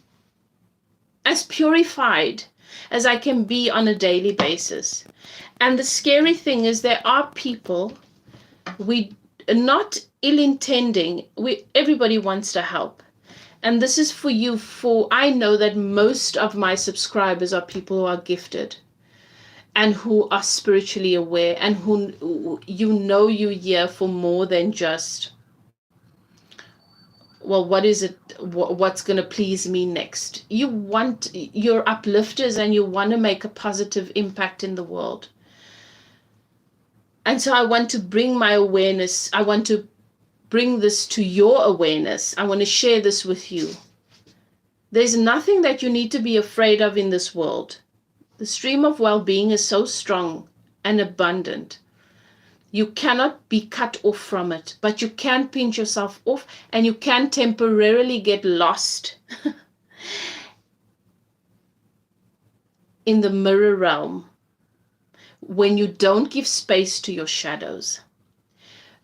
as purified as I can be on a daily basis. And the scary thing is, there are people, we not ill-intending, everybody wants to help. And this is for you, I know that most of my subscribers are people who are gifted and who are spiritually aware, and who you're here for more than just, well, what is it, what's going to please me next? You're uplifters, and you want to make a positive impact in the world. And so I want to bring my awareness, I want to bring this to your awareness. I want to share this with you, There's nothing that you need to be afraid of in this world. The stream of well-being is so strong and abundant. You cannot be cut off from it, but you can pinch yourself off, and you can temporarily get lost in the mirror realm when you don't give space to your shadows.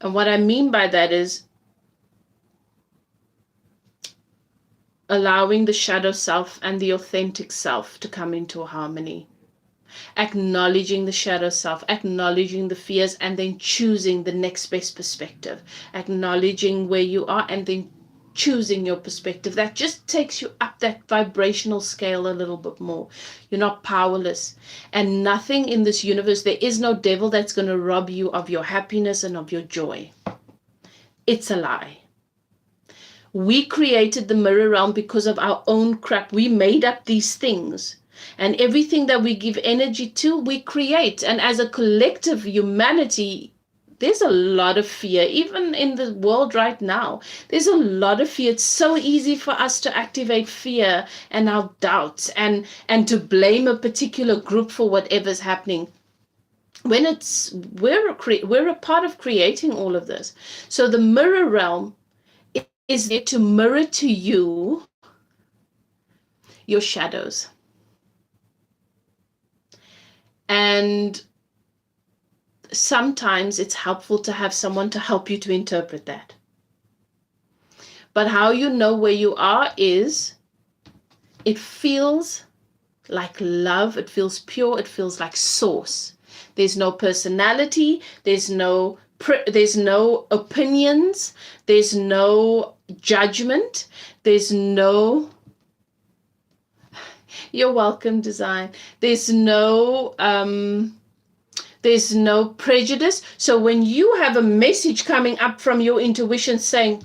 And what I mean by that is allowing the shadow self and the authentic self to come into harmony. Acknowledging the shadow self, acknowledging the fears, and then choosing the next best perspective. Acknowledging where you are and then choosing your perspective. That just takes you up that vibrational scale a little bit more. You're not powerless. And nothing in this universe, there is no devil that's going to rob you of your happiness and of your joy. It's a lie. We created the mirror realm because of our own crap. We made up these things. And everything that we give energy to, we create. And as a collective humanity, there's a lot of fear, even in the world right now. There's a lot of fear. It's so easy for us to activate fear and our doubts and to blame a particular group for whatever's happening. When we're a part of creating all of this. So the mirror realm is there to mirror to you your shadows. And sometimes it's helpful to have someone to help you to interpret that. But how you know where you are is, it feels like love, it feels pure, it feels like source. There's no personality, there's no opinions, there's no judgment, there's no... You're welcome, design. There's no prejudice. So when you have a message coming up from your intuition saying,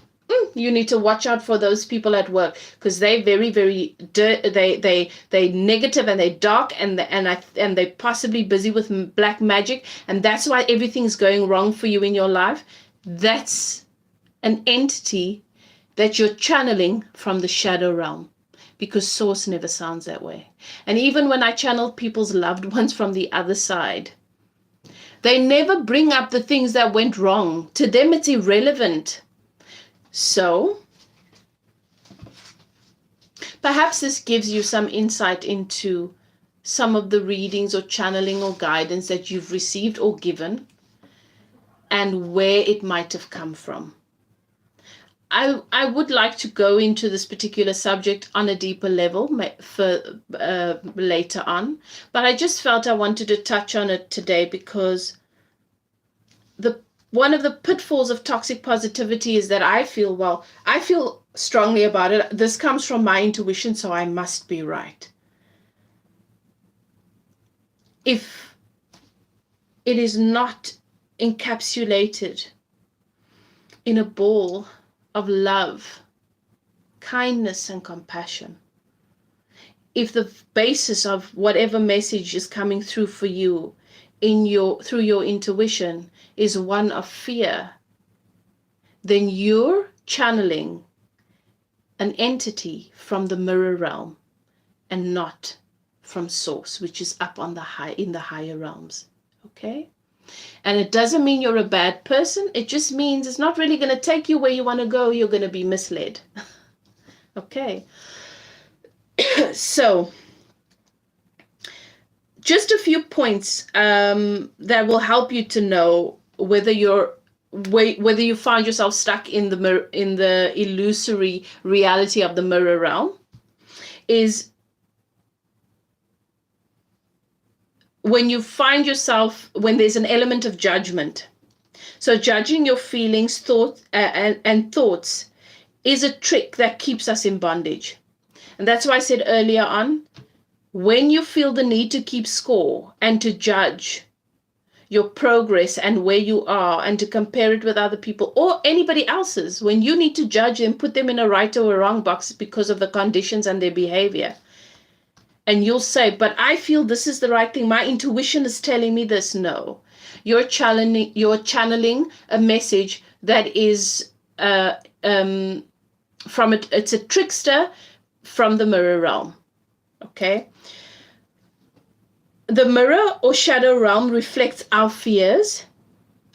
you need to watch out for those people at work because they're very, very they negative and they're dark and they're possibly busy with black magic, and that's why everything's going wrong for you in your life. That's an entity that you're channeling from the shadow realm. Because source never sounds that way. And even when I channel people's loved ones from the other side, they never bring up the things that went wrong. To them, it's irrelevant. So, perhaps this gives you some insight into some of the readings or channeling or guidance that you've received or given and where it might have come from. I would like to go into this particular subject on a deeper level for later on, but I just felt I wanted to touch on it today because one of the pitfalls of toxic positivity is that I feel strongly about it. This comes from my intuition, so I must be right. If it is not encapsulated in a ball of love, kindness, and compassion, if the basis of whatever message is coming through for you through your intuition is one of fear, then you're channeling an entity from the mirror realm and not from source, which is up on in the higher realms. Okay? And it doesn't mean you're a bad person. It just means it's not really going to take you where you want to go. You're going to be misled. Okay. So, just a few points that will help you to know whether you find yourself stuck in the illusory reality of the mirror realm is when you find yourself, when there's an element of judgment. So judging your feelings, thoughts, and thoughts is a trick that keeps us in bondage. And that's why I said earlier on, when you feel the need to keep score and to judge your progress and where you are and to compare it with other people or anybody else's, when you need to judge and put them in a right or a wrong box because of the conditions and their behavior, and you'll say, but I feel this is the right thing. My intuition is telling me this. No, you're channeling a message that is it's a trickster from the mirror realm. Okay. The mirror or shadow realm reflects our fears,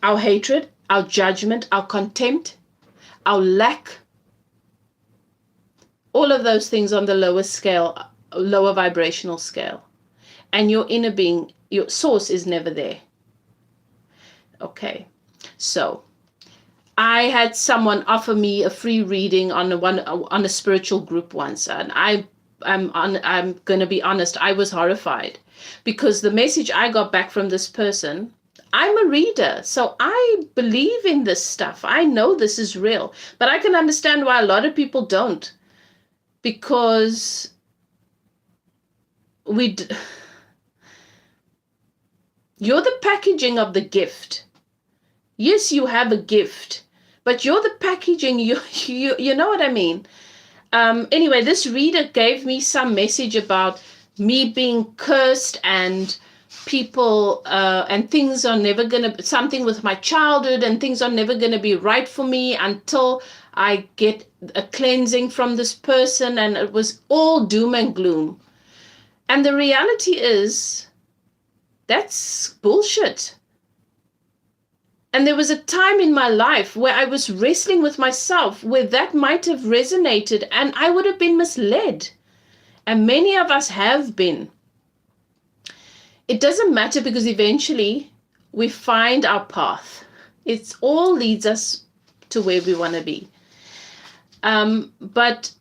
our hatred, our judgment, our contempt, our lack, all of those things on the lower scale, lower vibrational scale. And your inner being, your source is never there. Okay. So I had someone offer me a free reading on a spiritual group once, and I'm going to be honest, I was horrified because the message I got back from this person, I'm a reader, so I believe in this stuff. I know this is real, but I can understand why a lot of people don't, because you're the packaging of the gift. Yes, you have a gift, but you're the packaging. You know what I mean? Anyway, this reader gave me some message about me being cursed and people and things are never going to, something with my childhood and things are never going to be right for me until I get a cleansing from this person. And it was all doom and gloom. And the reality is, that's bullshit. And there was a time in my life where I was wrestling with myself, where that might have resonated and I would have been misled. And many of us have been. It doesn't matter because eventually we find our path. It all leads us to where we want to be. But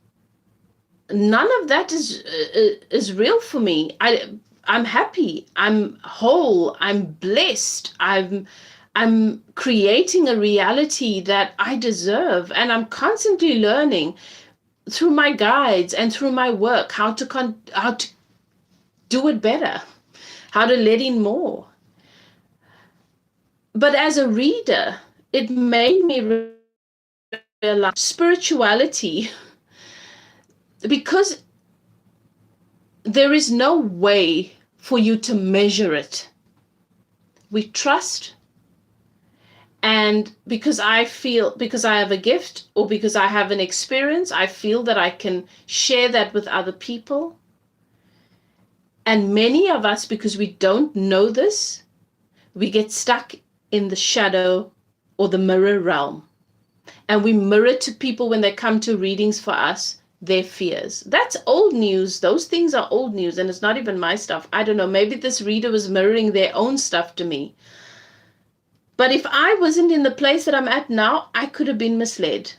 none of that is real for me. I'm happy. I'm whole. I'm blessed. I'm creating a reality that I deserve, and I'm constantly learning through my guides and through my work how to do it better, how to let in more. But as a reader, it made me realize spirituality, because there is no way for you to measure it. We trust. And because I have a gift or because I have an experience, I feel that I can share that with other people. And many of us, because we don't know this, we get stuck in the shadow or the mirror realm. And we mirror to people when they come to readings for us, their fears. That's old news. Those things are old news, and it's not even my stuff. I don't know. Maybe this reader was mirroring their own stuff to me. But if I wasn't in the place that I'm at now, I could have been misled.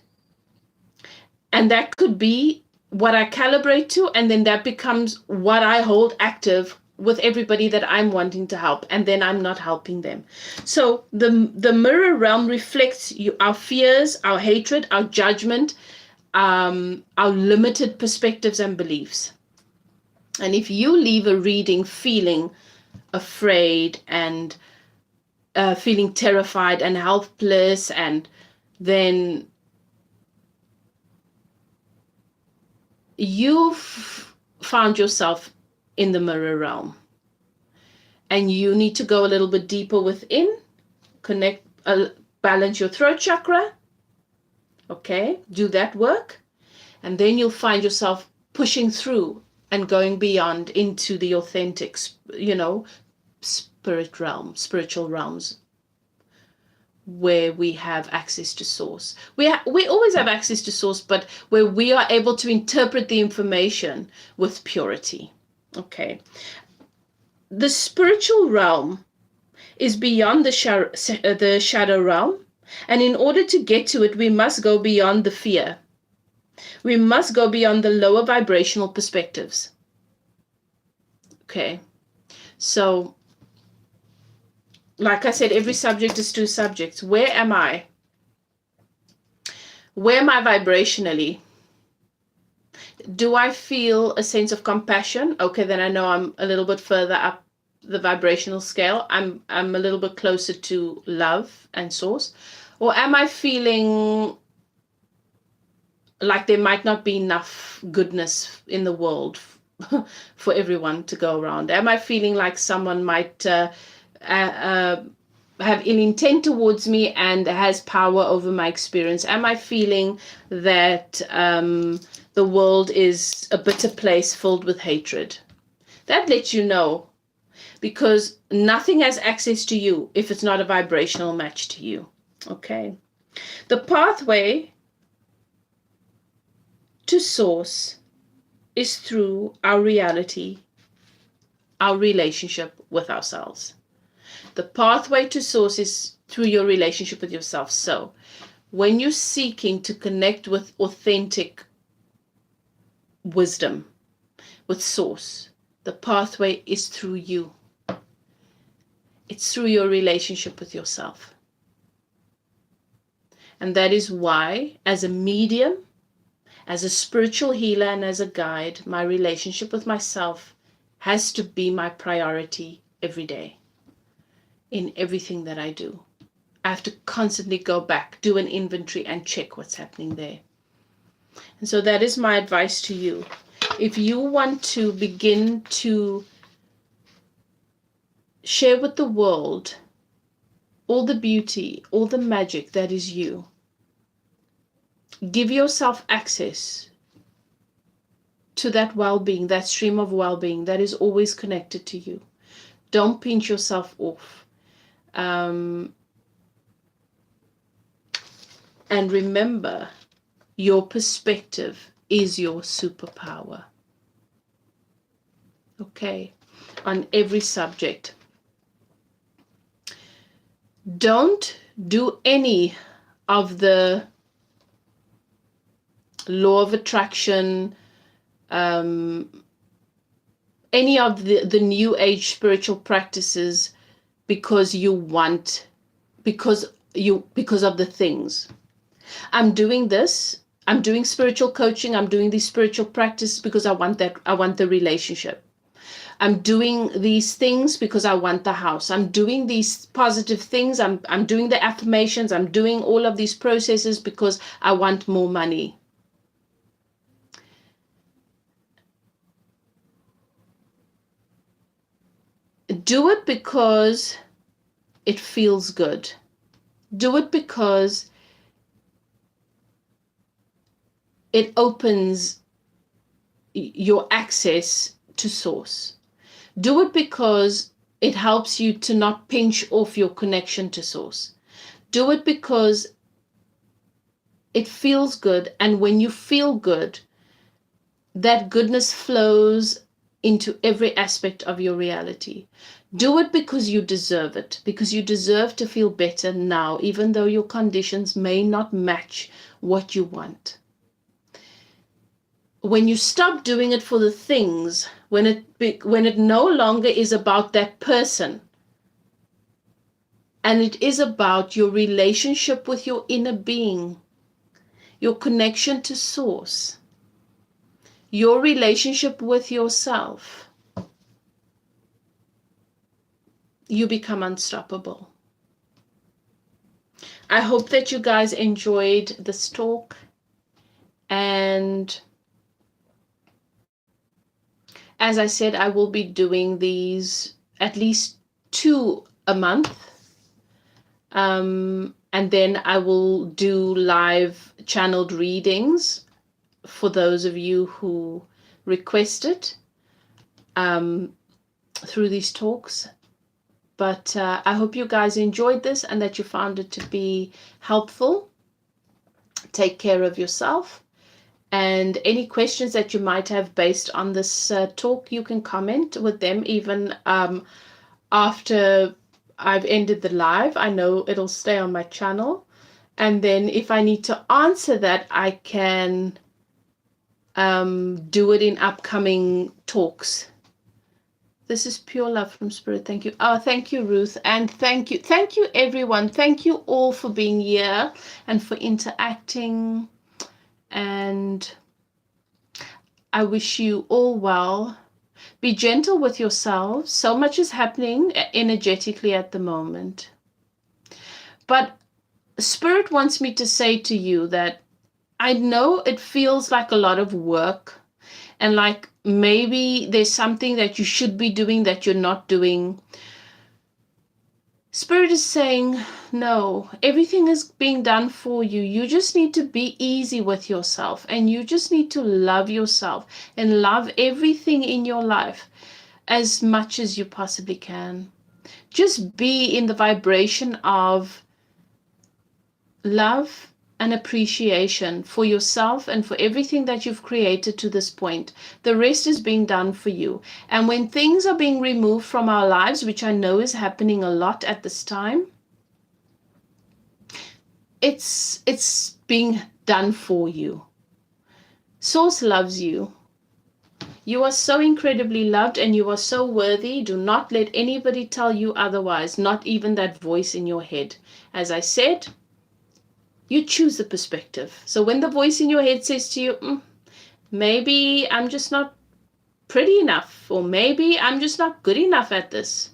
And that could be what I calibrate to, and then that becomes what I hold active with everybody that I'm wanting to help, and then I'm not helping them. So the mirror realm reflects our fears, our hatred, our judgment, our limited perspectives and beliefs. And if you leave a reading feeling afraid and feeling terrified and helpless, and then you've found yourself in the mirror realm, and you need to go a little bit deeper within, connect, balance your throat chakra. Okay, do that work, and then you'll find yourself pushing through and going beyond into the authentic, spiritual realms, where we have access to source. We always have access to source, but where we are able to interpret the information with purity. Okay. The spiritual realm is beyond the shadow realm, and in order to get to it, we must go beyond the fear. We must go beyond the lower vibrational perspectives. Okay. So, like I said, every subject is two subjects. Where am I? Where am I vibrationally? Do I feel a sense of compassion? Okay, then I know I'm a little bit further up the vibrational scale. I'm a little bit closer to love and source. Or am I feeling like there might not be enough goodness in the world for everyone to go around? Am I feeling like someone might have ill intent towards me and has power over my experience? Am I feeling that the world is a bitter place filled with hatred. That lets you know, because nothing has access to you if it's not a vibrational match to you. Okay. The pathway to source is through our reality, our relationship with ourselves. The pathway to source is through your relationship with yourself. So when you're seeking to connect with authentic wisdom, with source, the pathway is through you. It's through your relationship with yourself. And that is why, as a medium, as a spiritual healer, and as a guide, my relationship with myself has to be my priority every day in everything that I do. I have to constantly go back, do an inventory, and check what's happening there. And so that is my advice to you. If you want to begin to share with the world all the beauty, all the magic that is you, give yourself access to that well-being, that stream of well-being that is always connected to you. Don't pinch yourself off. And remember, your perspective is your superpower. Okay, on every subject. Don't do any of the law of attraction, any of the new age spiritual practices because you want, because of the things. I'm doing this. I'm doing spiritual coaching. I'm doing these spiritual practices because I want the relationship. I'm doing these things because I want the house. I'm doing these positive things. I'm doing the affirmations. I'm doing all of these processes because I want more money. Do it because it feels good. Do it because it opens your access to source. Do it because it helps you to not pinch off your connection to source. Do it because it feels good. And when you feel good, that goodness flows into every aspect of your reality. Do it because you deserve it, because you deserve to feel better now, even though your conditions may not match what you want. When you stop doing it for the things, when it no longer is about that person, and it is about your relationship with your inner being, your connection to source, your relationship with yourself, you become unstoppable. I hope that you guys enjoyed this talk, and as I said, I will be doing these at least 2 a month. And then I will do live channeled readings for those of you who request it through these talks. But I hope you guys enjoyed this and that you found it to be helpful. Take care of yourself. And any questions that you might have based on this talk, you can comment with them even after I've ended the live. I know it'll stay on my channel. And then if I need to answer that, I can do it in upcoming talks. This is pure love from Spirit. Thank you. Oh, thank you, Ruth. And thank you, everyone. Thank you all for being here and for interacting. And I wish you all well. Be gentle with yourselves. So much is happening energetically at the moment. But Spirit wants me to say to you that I know it feels like a lot of work, and like maybe there's something that you should be doing that you're not doing. Spirit is saying, no, everything is being done for you. You just need to be easy with yourself, and you just need to love yourself and love everything in your life as much as you possibly can. Just be in the vibration of love and appreciation for yourself and for everything that you've created to this point. The rest is being done for you. And when things are being removed from our lives, which I know is happening a lot at this time, it's being done for you. Source loves you. You are so incredibly loved and you are so worthy. Do not let anybody tell you otherwise, not even that voice in your head. As I said, you choose the perspective. So when the voice in your head says to you, maybe I'm just not pretty enough, or maybe I'm just not good enough at this,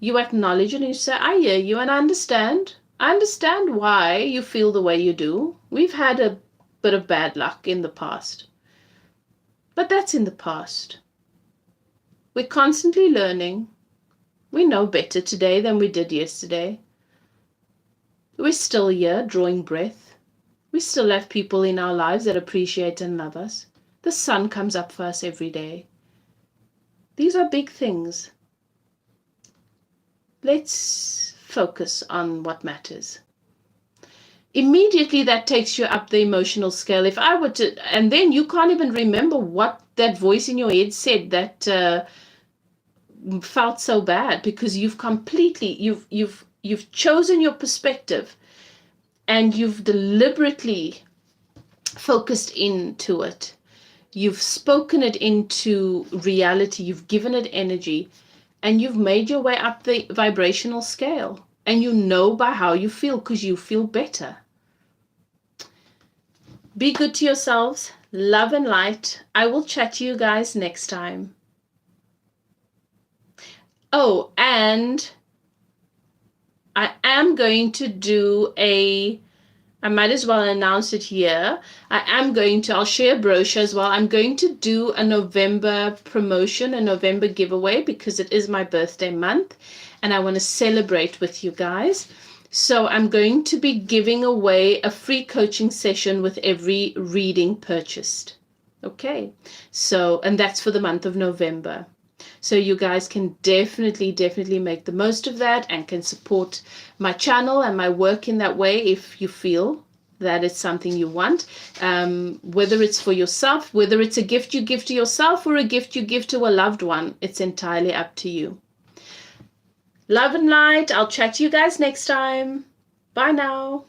you acknowledge it and you say, I hear you and I understand. I understand why you feel the way you do. We've had a bit of bad luck in the past. But that's in the past. We're constantly learning. We know better today than we did yesterday. We're still here, drawing breath. We still have people in our lives that appreciate and love us. The sun comes up for us every day. These are big things. Let's focus on what matters. Immediately that takes you up the emotional scale. If I were to, and then you can't even remember what that voice in your head said that felt so bad, because you've chosen your perspective and you've deliberately focused into it. You've spoken it into reality. You've given it energy and you've made your way up the vibrational scale, and you know by how you feel because you feel better. Be good to yourselves. Love and light. I will chat to you guys next time. Oh, and I am going to do I might as well announce it here. I'll share a brochure as well. I'm going to do a November promotion, a November giveaway, because it is my birthday month and I want to celebrate with you guys. So I'm going to be giving away a free coaching session with every reading purchased. Okay, so, and that's for the month of November. So you guys can definitely make the most of that and can support my channel and my work in that way if you feel that it's something you want. Whether it's for yourself, whether it's a gift you give to yourself or a gift you give to a loved one, it's entirely up to you. Love and light. I'll chat to you guys next time. Bye now.